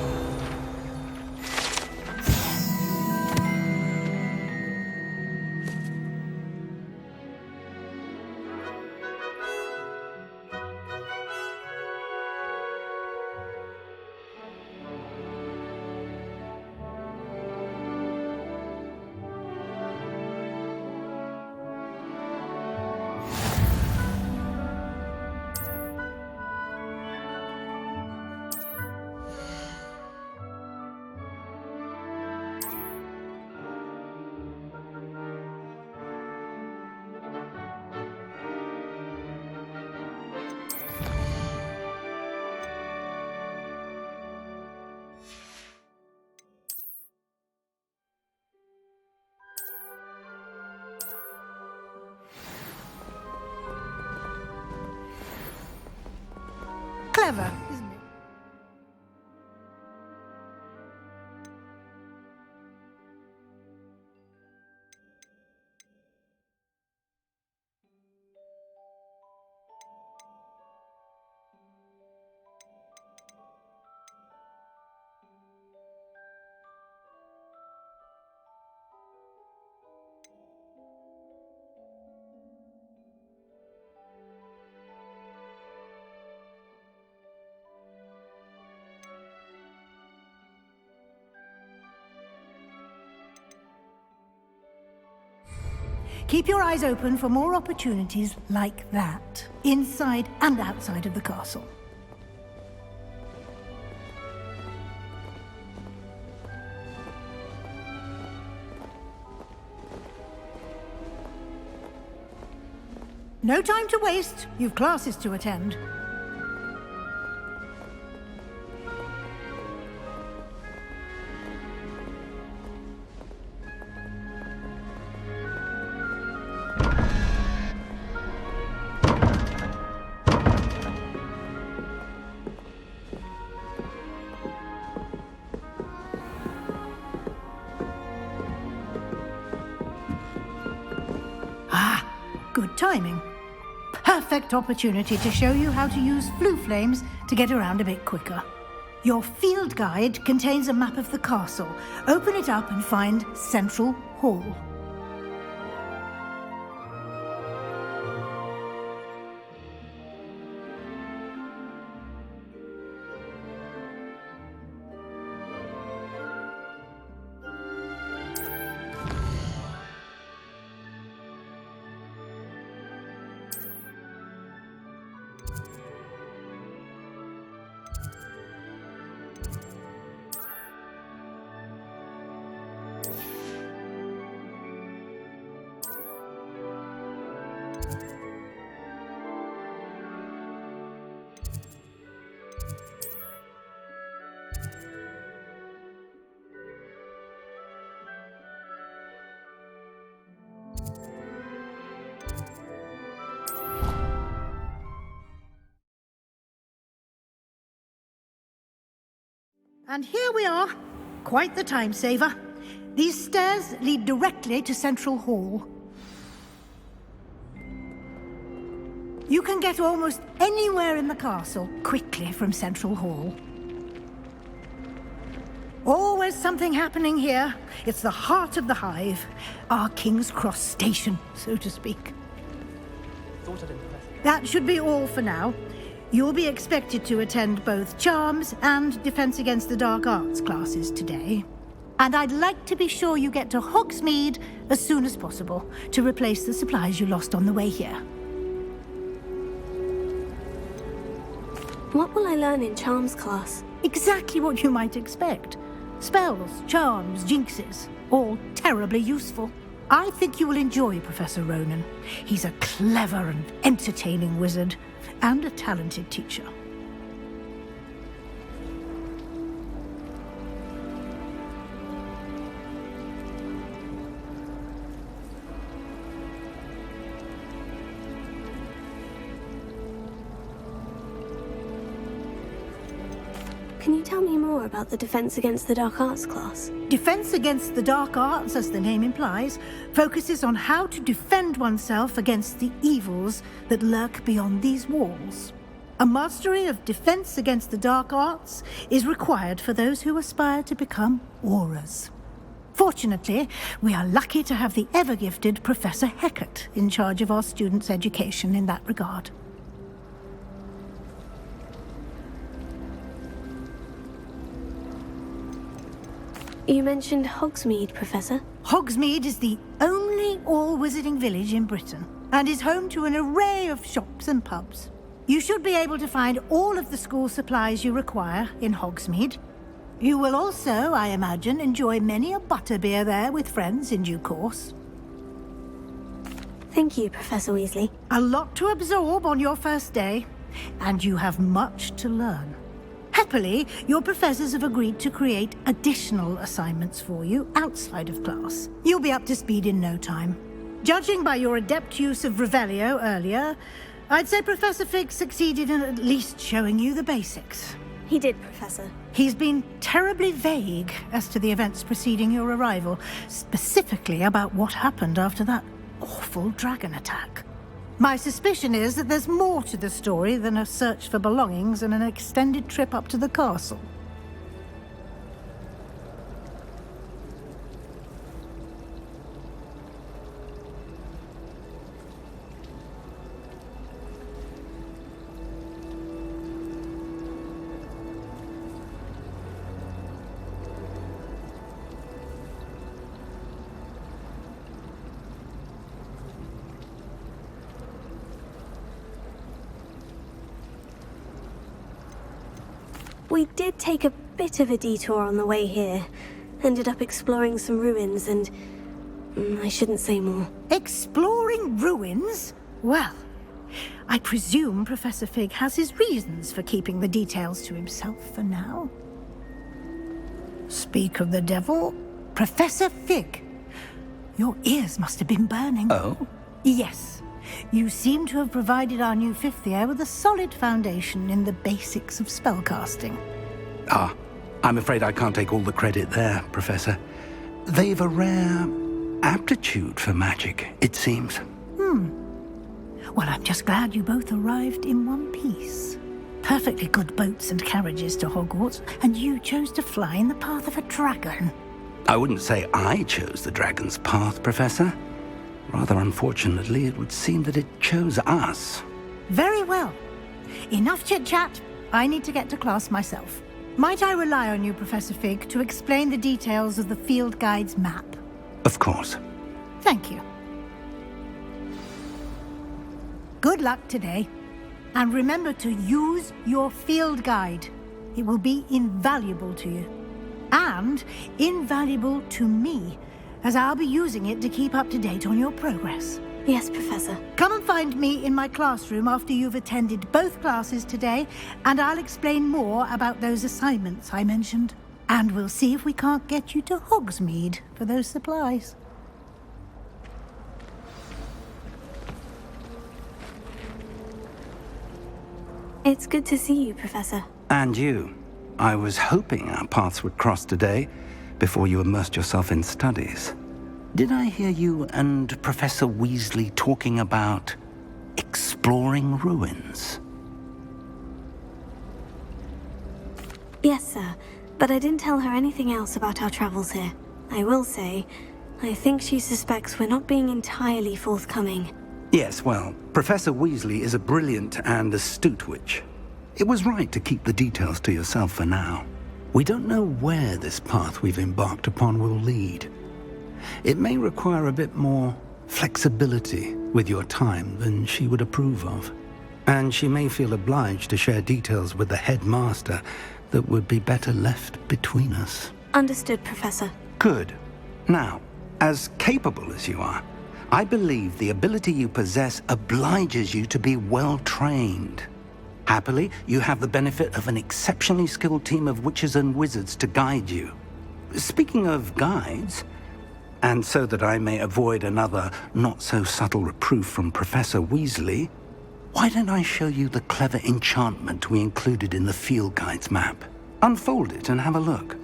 Clever, isn't it? Keep your eyes open for more opportunities like that, inside and outside of the castle. No time to waste. You've classes to attend. Good timing. Perfect opportunity to show you how to use flue flames to get around a bit quicker. Your field guide contains a map of the castle. Open it up and find Central Hall. And here we are. Quite the time saver. These stairs lead directly to Central Hall. You can get almost anywhere in the castle quickly from Central Hall. Always something happening here. It's the heart of the hive. Our King's Cross station, so to speak. That should be all for now. You'll be expected to attend both Charms and Defense Against the Dark Arts classes today. And I'd like to be sure you get to Hogsmeade as soon as possible to replace the supplies you lost on the way here. What will I learn in Charms class? Exactly what you might expect. Spells, charms, jinxes, all terribly useful. I think you will enjoy Professor Ronan. He's a clever and entertaining wizard, and a talented teacher. Can you tell me more about the Defense Against the Dark Arts class? Defense Against the Dark Arts, as the name implies, focuses on how to defend oneself against the evils that lurk beyond these walls. A mastery of Defense Against the Dark Arts is required for those who aspire to become Aurors. Fortunately, we are lucky to have the ever-gifted Professor Hecat in charge of our students' education in that regard. You mentioned Hogsmeade, Professor. Hogsmeade is the only all-wizarding village in Britain and is home to an array of shops and pubs. You should be able to find all of the school supplies you require in Hogsmeade. You will also, I imagine, enjoy many a butterbeer there with friends in due course. Thank you, Professor Weasley. A lot to absorb on your first day, and you have much to learn. Happily, your professors have agreed to create additional assignments for you outside of class. You'll be up to speed in no time. Judging by your adept use of Revelio earlier, I'd say Professor Fig succeeded in at least showing you the basics. He did, Professor. He's been terribly vague as to the events preceding your arrival, specifically about what happened after that awful dragon attack. My suspicion is that there's more to the story than a search for belongings and an extended trip up to the castle. We did take a bit of a detour on the way here. Ended up exploring some ruins and... I shouldn't say more. Exploring ruins? Well, I presume Professor Fig has his reasons for keeping the details to himself for now. Speak of the devil, Professor Fig. Your ears must have been burning. Oh? Yes. You seem to have provided our new fifth year with a solid foundation in the basics of spellcasting. Ah, I'm afraid I can't take all the credit there, Professor. They've a rare aptitude for magic, it seems. Well, I'm just glad you both arrived in one piece. Perfectly good boats and carriages to Hogwarts, and you chose to fly in the path of a dragon. I wouldn't say I chose the dragon's path, Professor. Rather unfortunately, it would seem that it chose us. Very well. Enough chit-chat. I need to get to class myself. Might I rely on you, Professor Fig, to explain the details of the field guide's map? Of course. Thank you. Good luck today. And remember to use your field guide. It will be invaluable to you. And invaluable to me, as I'll be using it to keep up to date on your progress. Yes, Professor. Come and find me in my classroom after you've attended both classes today, and I'll explain more about those assignments I mentioned. And we'll see if we can't get you to Hogsmeade for those supplies. It's good to see you, Professor. And you. I was hoping our paths would cross today, before you immersed yourself in studies. Did I hear you and Professor Weasley talking about exploring ruins? Yes, sir. But I didn't tell her anything else about our travels here. I will say, I think she suspects we're not being entirely forthcoming. Yes, well, Professor Weasley is a brilliant and astute witch. It was right to keep the details to yourself for now. We don't know where this path we've embarked upon will lead. It may require a bit more flexibility with your time than she would approve of. And she may feel obliged to share details with the headmaster that would be better left between us. Understood, Professor. Good. Now, as capable as you are, I believe the ability you possess obliges you to be well trained. Happily, you have the benefit of an exceptionally skilled team of witches and wizards to guide you. Speaking of guides, and so that I may avoid another not-so-subtle reproof from Professor Weasley, why don't I show you the clever enchantment we included in the field guide's map? Unfold it and have a look.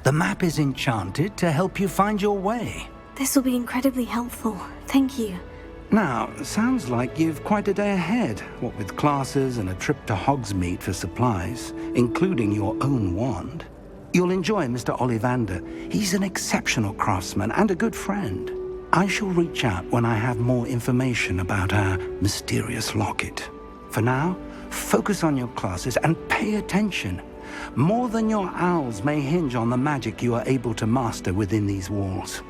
The map is enchanted to help you find your way. This will be incredibly helpful. Thank you. Now, sounds like you've quite a day ahead, what with classes and a trip to Hogsmeade for supplies, including your own wand. You'll enjoy Mr. Ollivander. He's an exceptional craftsman and a good friend. I shall reach out when I have more information about our mysterious locket. For now, focus on your classes and pay attention. More than your owls may hinge on the magic you are able to master within these walls.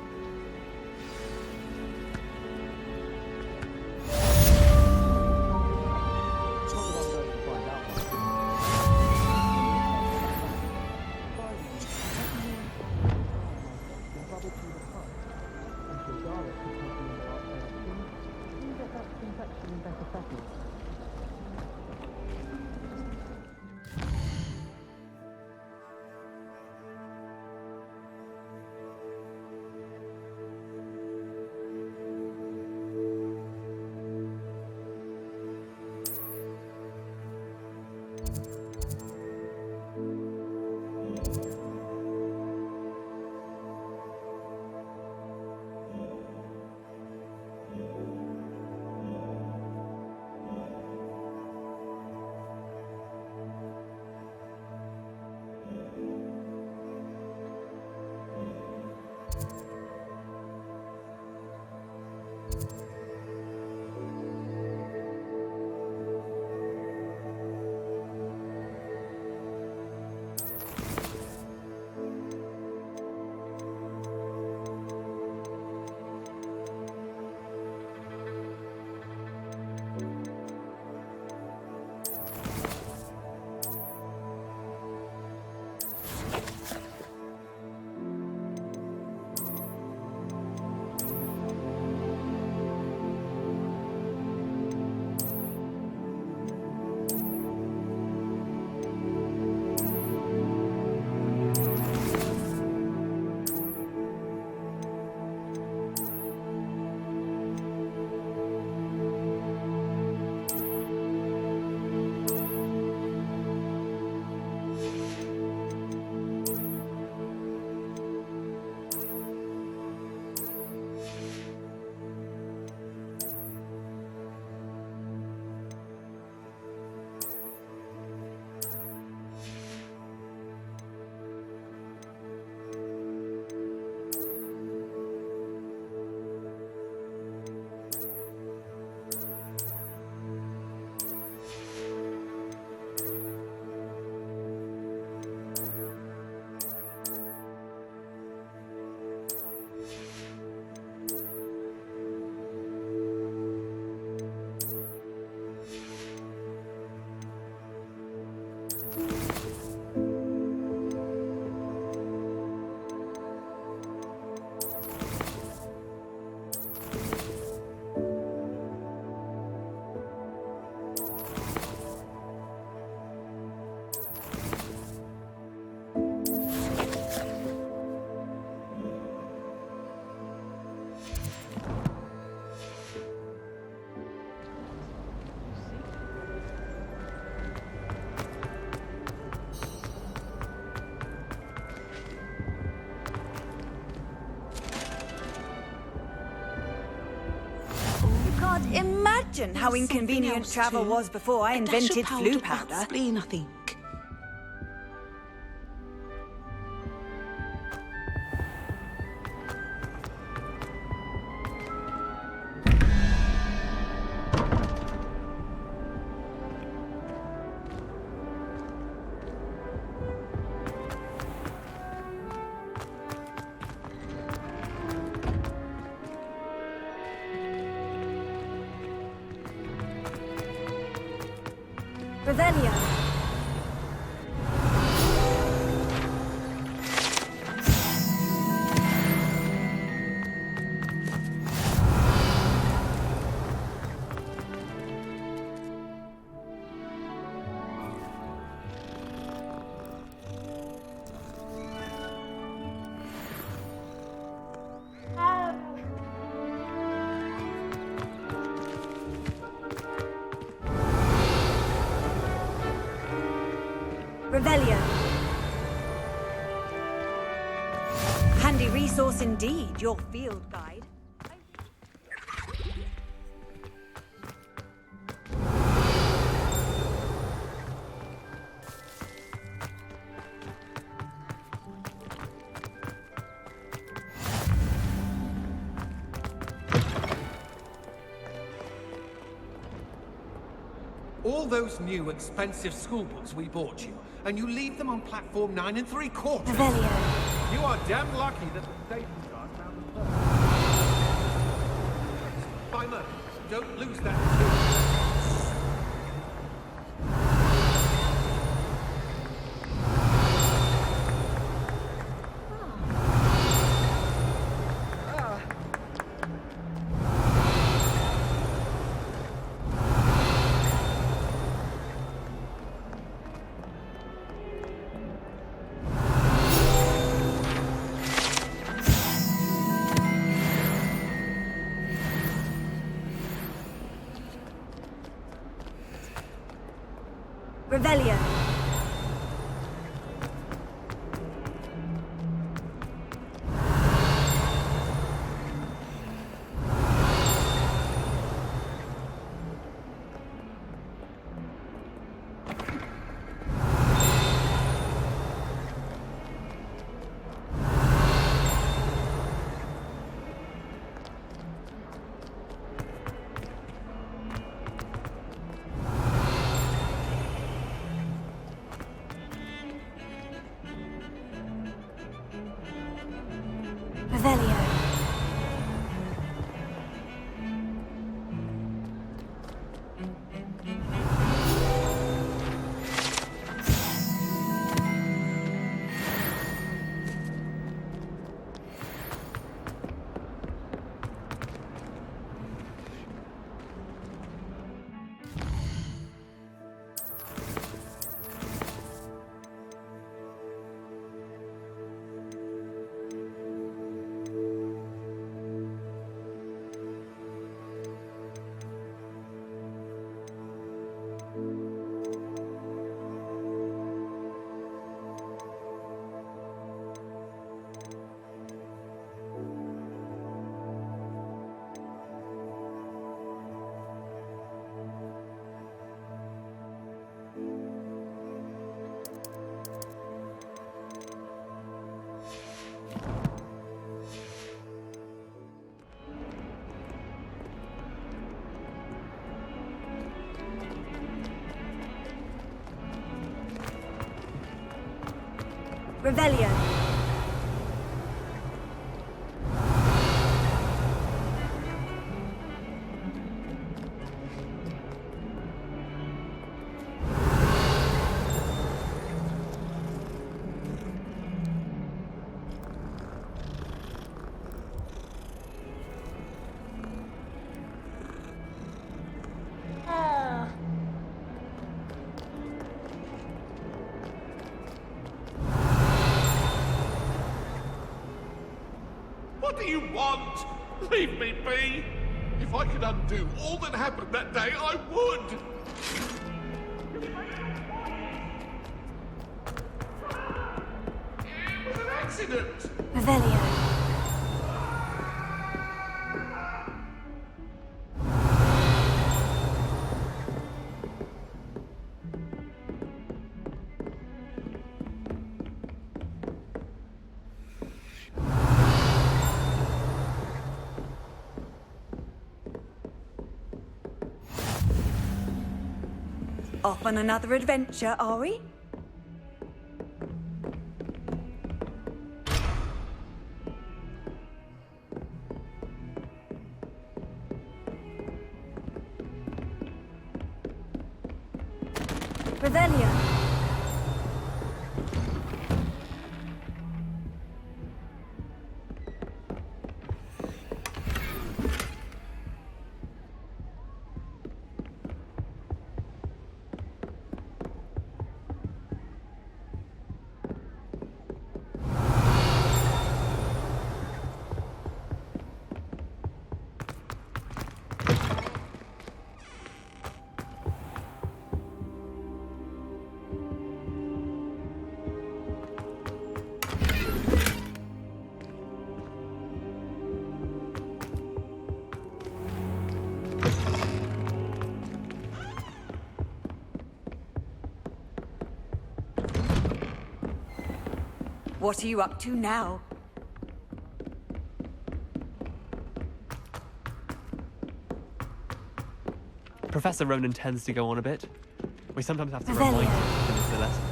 Imagine how inconvenient travel was before I invented flu powder. Spleen, I think. Revelio. Revelio. Handy resource indeed, your field guide. All those new expensive school books we bought you, and you leave them on platform 9 3/4. Revelio. You are damn lucky that the station guard found them first. Fimer, don't lose that. Revelio. Revelio. Revelio. What do you want? Leave me be. If I could undo all that happened that day, I would. It was an accident. Revelio. Off on another adventure, are we? Revelio. What are you up to now? Professor Ronan tends to go on a bit. We sometimes have to remind him to finish the lesson.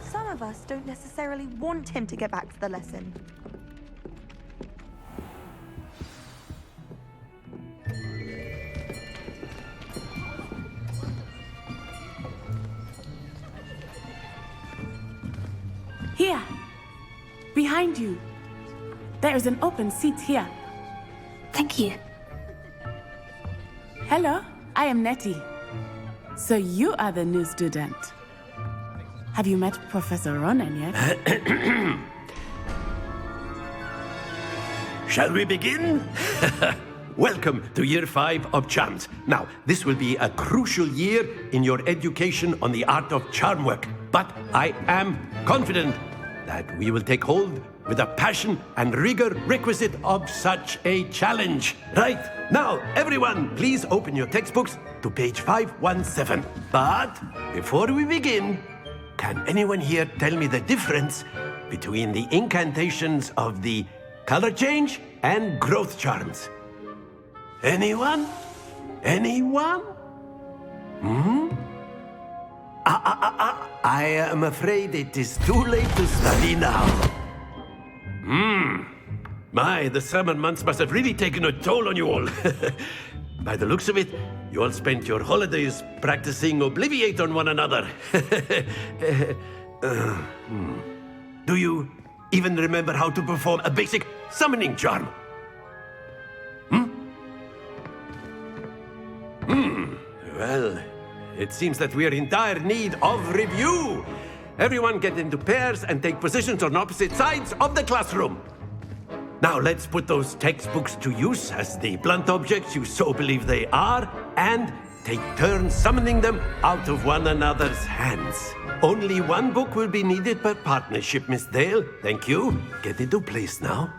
Some of us don't necessarily want him to get back to the lesson. Here! Behind you! There is an open seat here. Thank you. Hello, I am Nettie. So you are the new student. Have you met Professor Ronan yet? Shall we begin? Welcome to Year 5 of Charms. Now, this will be a crucial year in your education on the art of charm work. But I am confident that we will take hold with the passion and rigor requisite of such a challenge. Right, now, everyone, please open your textbooks to page 517. But before we begin, can anyone here tell me the difference between the incantations of the color change and growth charms? Anyone? Anyone? I am afraid it is too late to study now. My, the summer months must have really taken a toll on you all. By the looks of it, you all spent your holidays practicing Obliviate on one another. Do you even remember how to perform a basic summoning charm? Well, it seems that we are in dire need of review. Everyone get into pairs and take positions on opposite sides of the classroom. Now let's put those textbooks to use as the blunt objects you so believe they are, and take turns summoning them out of one another's hands. Only one book will be needed per partnership, Miss Dale. Thank you. Get into place now.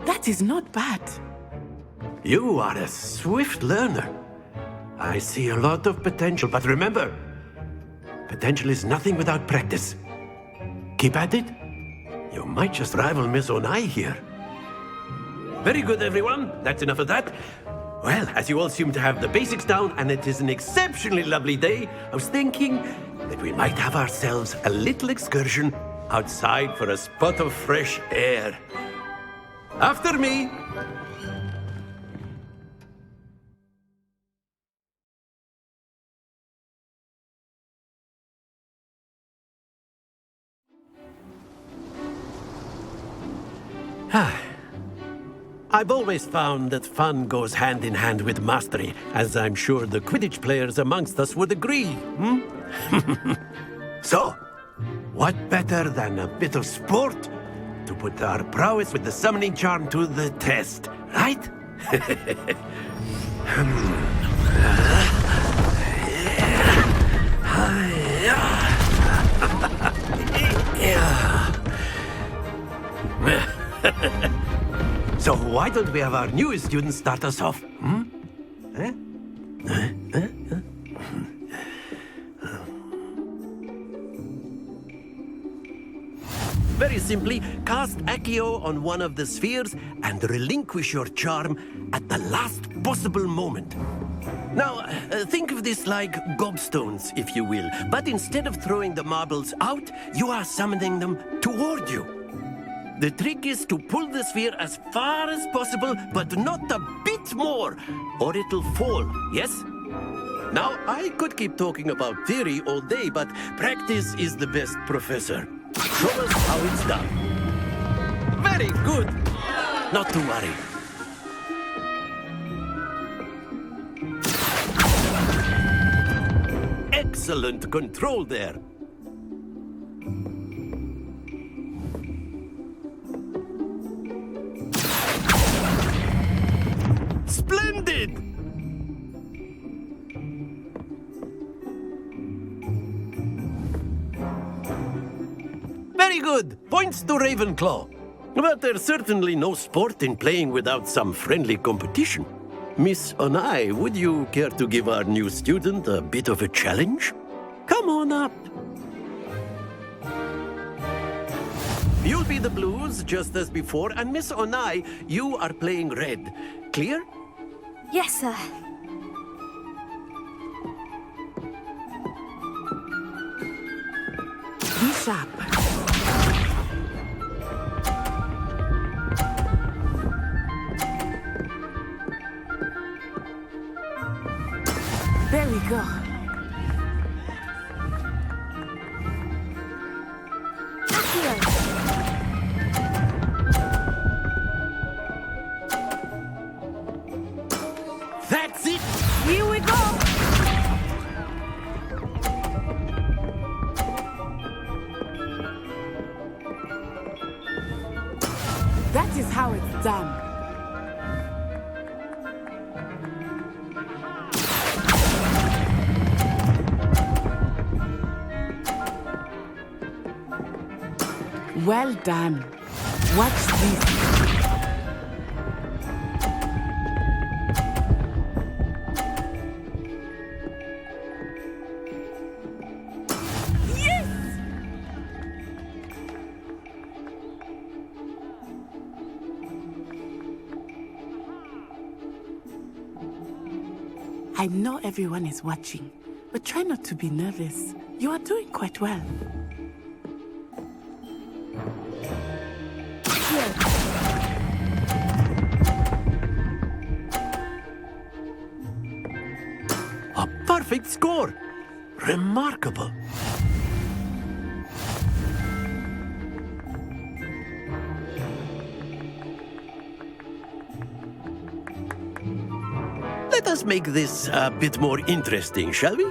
That is not bad. You are a swift learner. I see a lot of potential, but remember, potential is nothing without practice. Keep at it. You might just rival Miss Onai here. Very good, everyone. That's enough of that. Well, as you all seem to have the basics down, and it is an exceptionally lovely day, I was thinking that we might have ourselves a little excursion outside for a spot of fresh air. After me. I've always found that fun goes hand in hand with mastery, as I'm sure the Quidditch players amongst us would agree. So, what better than a bit of sport to put our prowess with the summoning charm to the test, right? So why don't we have our newest student start us off? Very simply, cast Accio on one of the spheres and relinquish your charm at the last possible moment. Now, think of this like gobstones, if you will, but instead of throwing the marbles out, you are summoning them toward you. The trick is to pull the sphere as far as possible, but not a bit more, or it'll fall, yes? Now, I could keep talking about theory all day, but practice is the best professor. Show us how it's done. Very good. Not to worry. Excellent control there. Splendid! Very good. Points to Ravenclaw. But there's certainly no sport in playing without some friendly competition. Miss Onai, would you care to give our new student a bit of a challenge? Come on up. You'll be the blues, just as before, and Miss Onai, you are playing red. Clear? Yes, sir. Be sharp. There we go. That's it! Here we go! That is how it's done. Well done. Watch this. Yes! I know everyone is watching, but try not to be nervous. You are doing quite well. A perfect score! Remarkable! Let us make this a bit more interesting, shall we?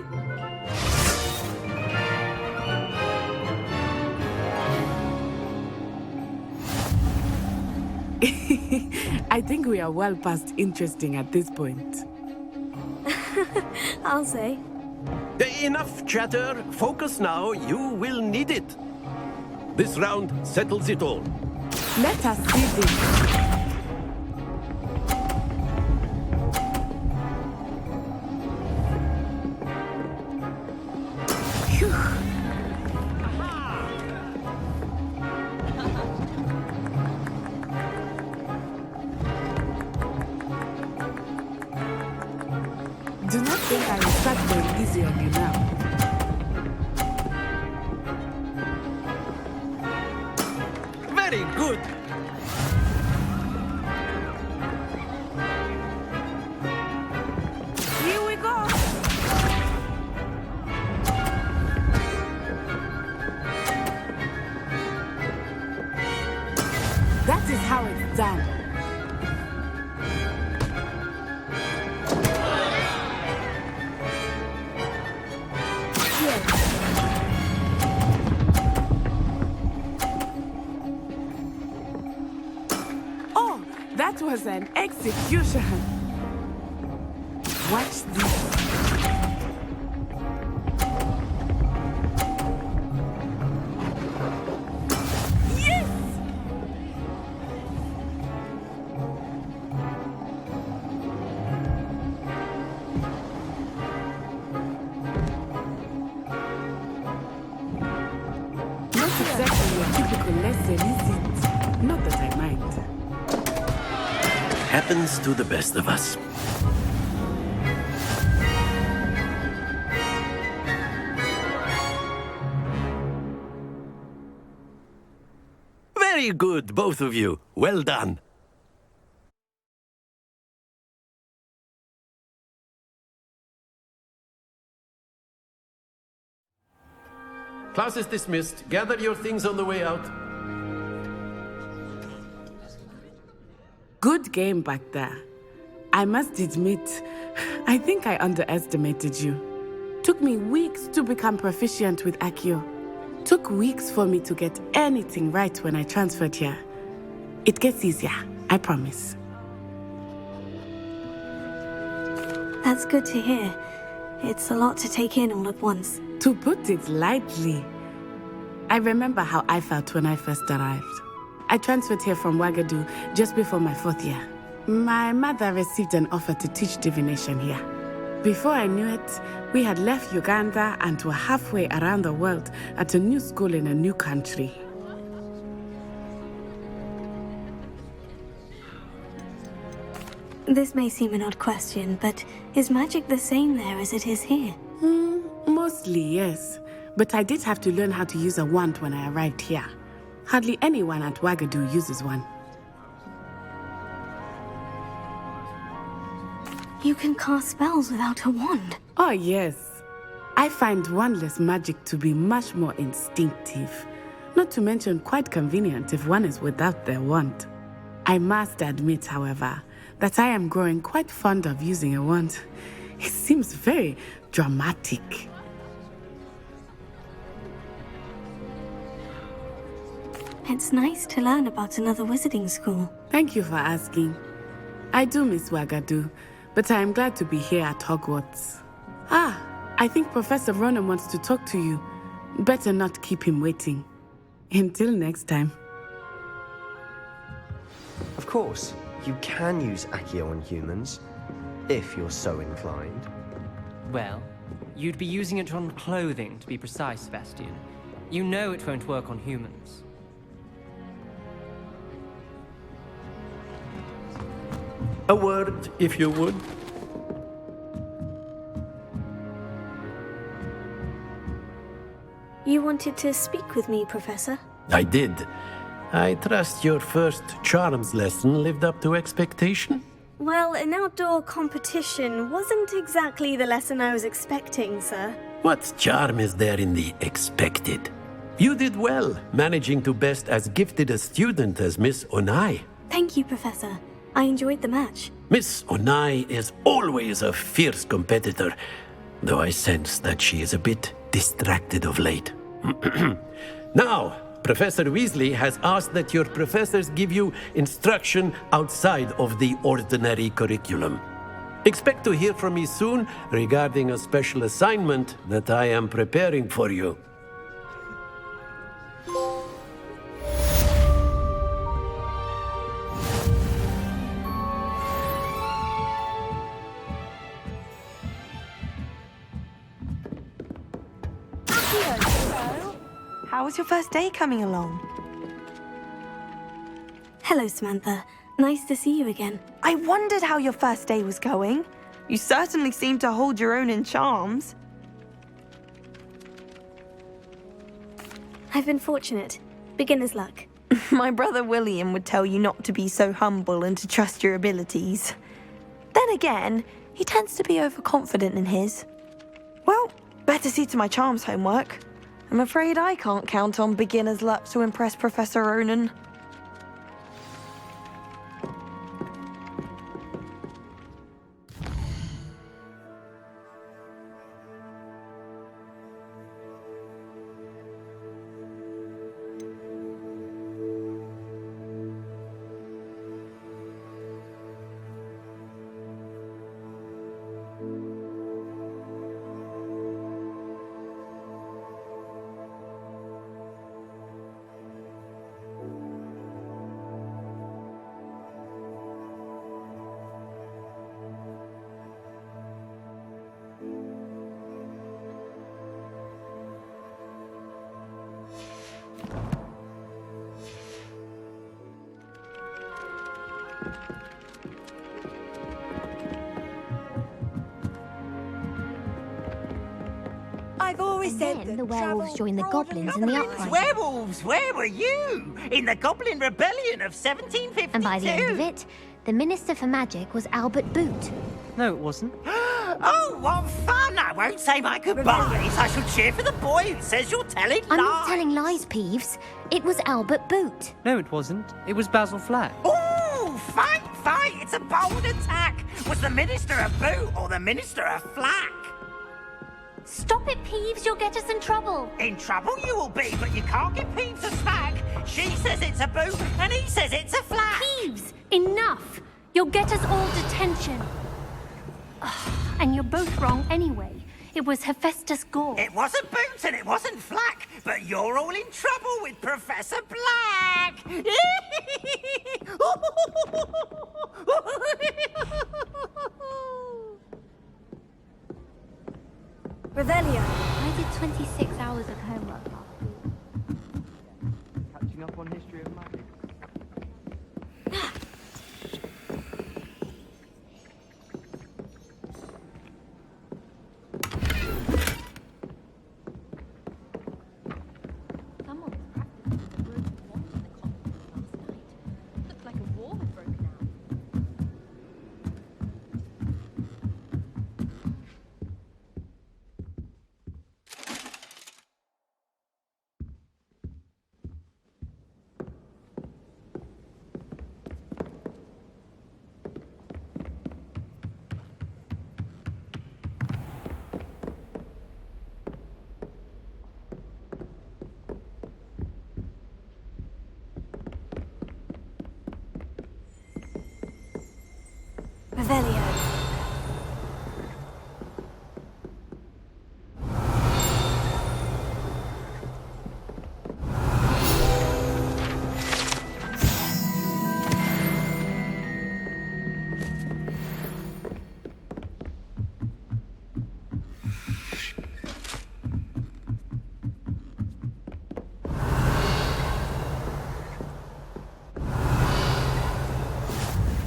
I think we are well past interesting at this point. I'll say. Enough chatter. Focus now. You will need it. This round settles it all. Let us see this. Do not think I will start going easy on you now. Very good. Here we go. That is how it's done. Oh, that was an execution. Watch this. Yes! Not exactly your typical lesson. happens to the best of us. Very good, both of you. Well done. Class is dismissed. Gather your things on the way out. Good game back there. I must admit, I think I underestimated you. Took me weeks to become proficient with Accio. Took weeks for me to get anything right when I transferred here. It gets easier, I promise. That's good to hear. It's a lot to take in all at once. To put it lightly, I remember how I felt when I first arrived. I transferred here from Ouagadougou just before my 4th year. My mother received an offer to teach divination here. Before I knew it, we had left Uganda and were halfway around the world at a new school in a new country. This may seem an odd question, but is magic the same there as it is here? Mostly, yes. But I did have to learn how to use a wand when I arrived here. Hardly anyone at Ouagadougou uses one. You can cast spells without a wand? Oh, yes. I find wandless magic to be much more instinctive. Not to mention quite convenient if one is without their wand. I must admit, however, that I am growing quite fond of using a wand. It seems very dramatic. It's nice to learn about another wizarding school. Thank you for asking. I do miss Ouagadougou, but I am glad to be here at Hogwarts. I think Professor Ronan wants to talk to you. Better not keep him waiting. Until next time. Of course, you can use Accio on humans, if you're so inclined. Well, you'd be using it on clothing, to be precise, Sebastian. You know it won't work on humans. A word, if you would. You wanted to speak with me, Professor? I did. I trust your first charms lesson lived up to expectation? Well, an outdoor competition wasn't exactly the lesson I was expecting, sir. What charm is there in the expected? You did well, managing to best as gifted a student as Miss Onai. Thank you, Professor. I enjoyed the match. Miss Onai is always a fierce competitor, though I sense that she is a bit distracted of late. Now, Professor Weasley has asked that your professors give you instruction outside of the ordinary curriculum. Expect to hear from me soon regarding a special assignment that I am preparing for you. How was your first day coming along? Hello, Samantha. Nice to see you again. I wondered how your first day was going. You certainly seem to hold your own in charms. I've been fortunate. Beginner's luck. My brother William would tell you not to be so humble and to trust your abilities. Then again, he tends to be overconfident in his. Well, better see to my charms homework. I'm afraid I can't count on beginner's luck to impress Professor Ronan. I've always And said then that the werewolves travel joined the goblins in the uprising. Werewolves, where were you? In the Goblin Rebellion of 1752. And by the end of it, the Minister for Magic was Albert Boot. No, it wasn't. Oh, what fun! I won't say my goodbyes. I shall cheer for the boy who says you're telling lies. I'm not telling lies, Peeves. It was Albert Boot. No, it wasn't. It was Basil Flack. Ooh, fight! It's a bold attack. Was the Minister a boot or the Minister a flack? Stop it, Peeves. You'll get us in trouble. In trouble you will be, but you can't give Peeves a smack. She says it's a boot and he says it's a flack. Peeves, enough. You'll get us all detention. And you're both wrong anyway. It was Hephaestus Gore. It wasn't Boot and it wasn't Flack, but you're all in trouble with Professor Black. Revelio. I did 26 hours of homework. Catching up on history of magic. Revelio.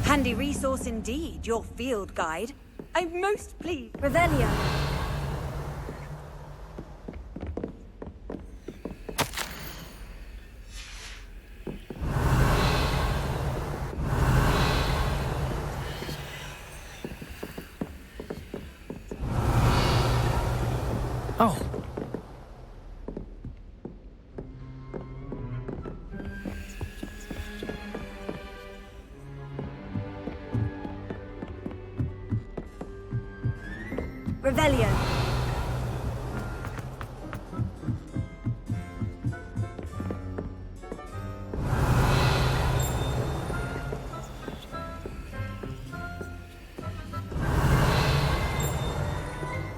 Handy resource indeed, your field guide. I'm most pleased. Revelio. Oh. Revelio.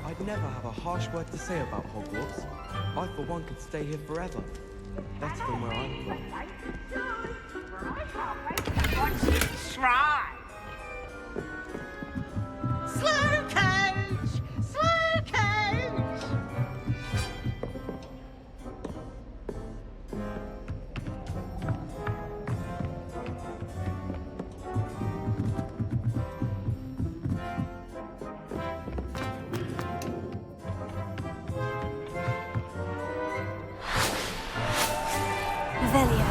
I'd never have a harsh word to say about Hogwarts. I, for one, could stay here forever. Better than where I'm from. Shrine. Slow coach! Slow coach! Revelio.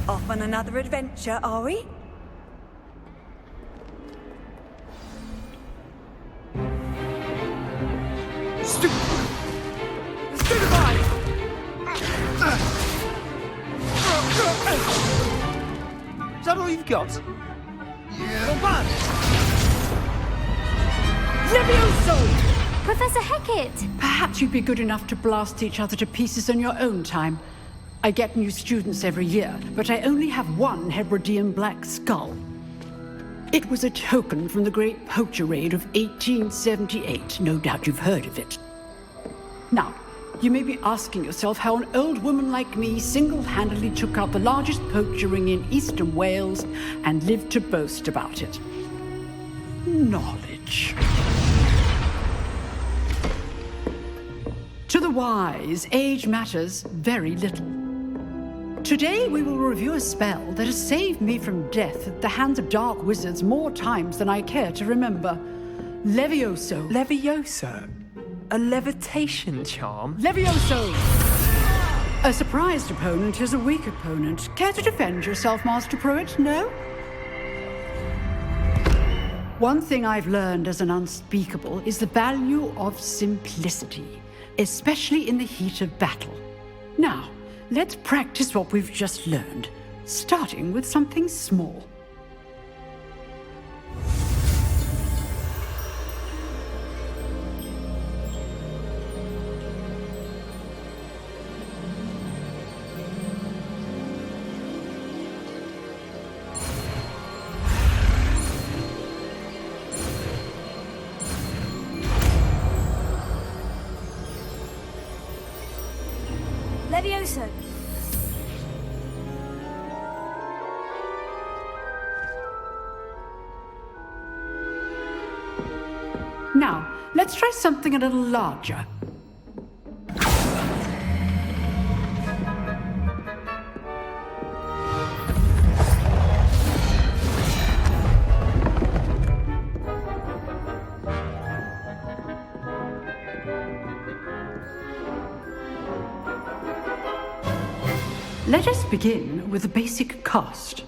Off on another adventure, are we? Stupefy! Is that all you've got? Yeah. Levioso! Professor Hecat! Perhaps you'd be good enough to blast each other to pieces in your own time. I get new students every year, but I only have one Hebridean black skull. It was a token from the Great Poacher Raid of 1878. No doubt you've heard of it. Now, you may be asking yourself how an old woman like me single-handedly took out the largest poacher ring in eastern Wales and lived to boast about it. Knowledge. To the wise, age matters very little. Today we will review a spell that has saved me from death at the hands of dark wizards more times than I care to remember. Levioso. Levioso? A levitation charm? Levioso! A surprised opponent is a weak opponent. Care to defend yourself, Master Pruitt? No? One thing I've learned as an unspeakable is the value of simplicity, especially in the heat of battle. Now, let's practice what we've just learned, starting with something small. Levioso. Now, let's try something a little larger. Let us begin with the basic cast.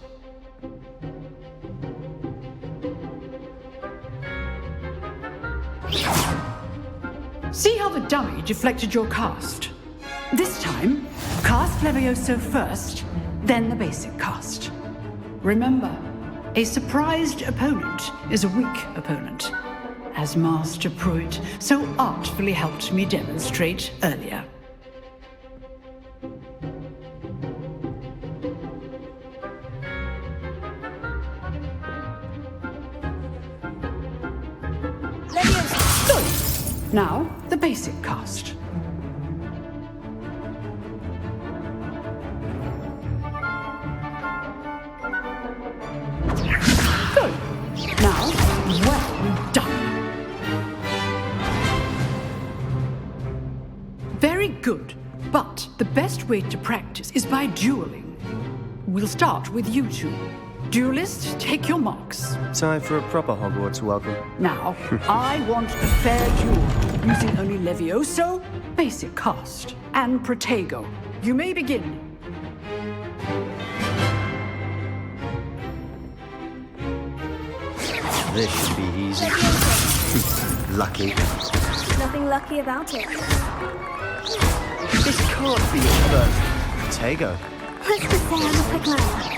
See how the dummy deflected your cast? This time, cast Levioso first, then the basic cast. Remember, a surprised opponent is a weak opponent, as Master Pruitt so artfully helped me demonstrate earlier. Now, the basic cast. Good. Now, well done. Very good. But the best way to practice is by dueling. We'll start with you two. Duelists, take your marks. Time for a proper Hogwarts welcome. Now, I want a fair duel, using only Levioso, basic cast, and Protego. You may begin. This should be easy. Lucky. Nothing lucky about it. This can't be your first. Protego. Let's just say I'm a quick learner.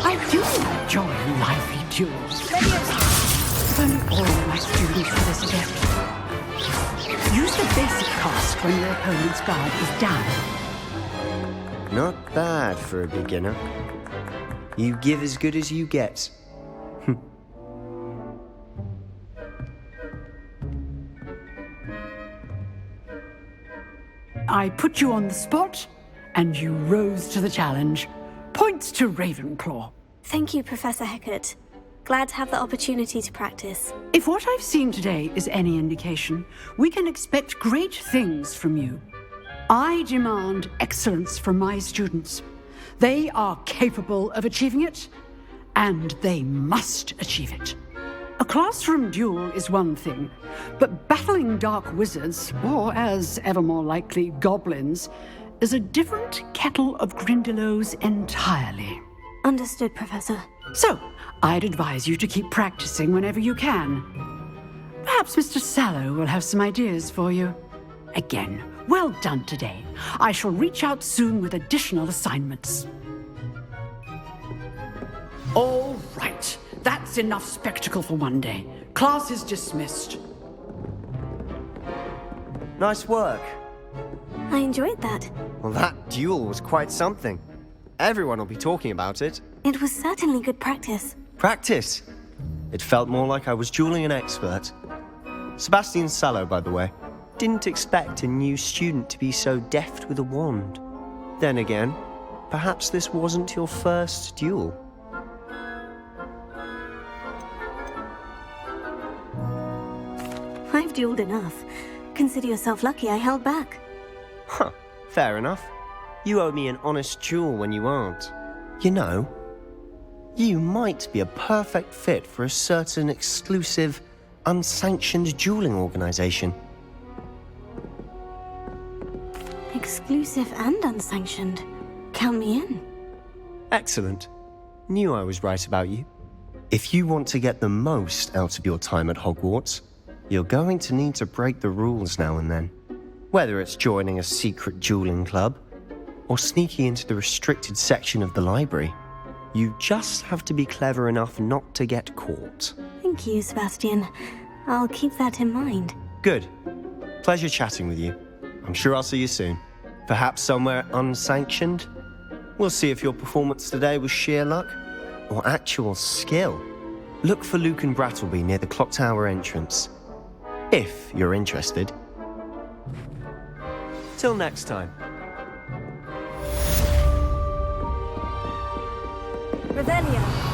I do enjoy lively duels. If only all my students were this adept. Use the basic cast when your opponent's guard is down. Not bad for a beginner. You give as good as you get. I put you on the spot, and you rose to the challenge. Points to Ravenclaw. Thank you, Professor Hecat. Glad to have the opportunity to practice. If what I've seen today is any indication, we can expect great things from you. I demand excellence from my students. They are capable of achieving it, and they must achieve it. A classroom duel is one thing, but battling dark wizards, or as ever more likely, goblins, is a different kettle of Grindylows entirely. Understood, Professor. So, I'd advise you to keep practicing whenever you can. Perhaps Mr. Sallow will have some ideas for you. Again, well done today. I shall reach out soon with additional assignments. All right, that's enough spectacle for one day. Class is dismissed. Nice work. I enjoyed that. Well, that duel was quite something. Everyone will be talking about it. It was certainly good practice. Practice? It felt more like I was dueling an expert. Sebastian Sallow, by the way. Didn't expect a new student to be so deft with a wand. Then again, perhaps this wasn't your first duel. I've dueled enough. Consider yourself lucky I held back. Huh, fair enough. You owe me an honest duel when you aren't. You know, you might be a perfect fit for a certain exclusive, unsanctioned dueling organization. Exclusive and unsanctioned. Count me in. Excellent. Knew I was right about you. If you want to get the most out of your time at Hogwarts, you're going to need to break the rules now and then. Whether it's joining a secret dueling club, or sneaking into the restricted section of the library, you just have to be clever enough not to get caught. Thank you, Sebastian. I'll keep that in mind. Good. Pleasure chatting with you. I'm sure I'll see you soon. Perhaps somewhere unsanctioned? We'll see if your performance today was sheer luck or actual skill. Look for Luke and Brattleby near the clock tower entrance, if you're interested. Till next time. Revelio.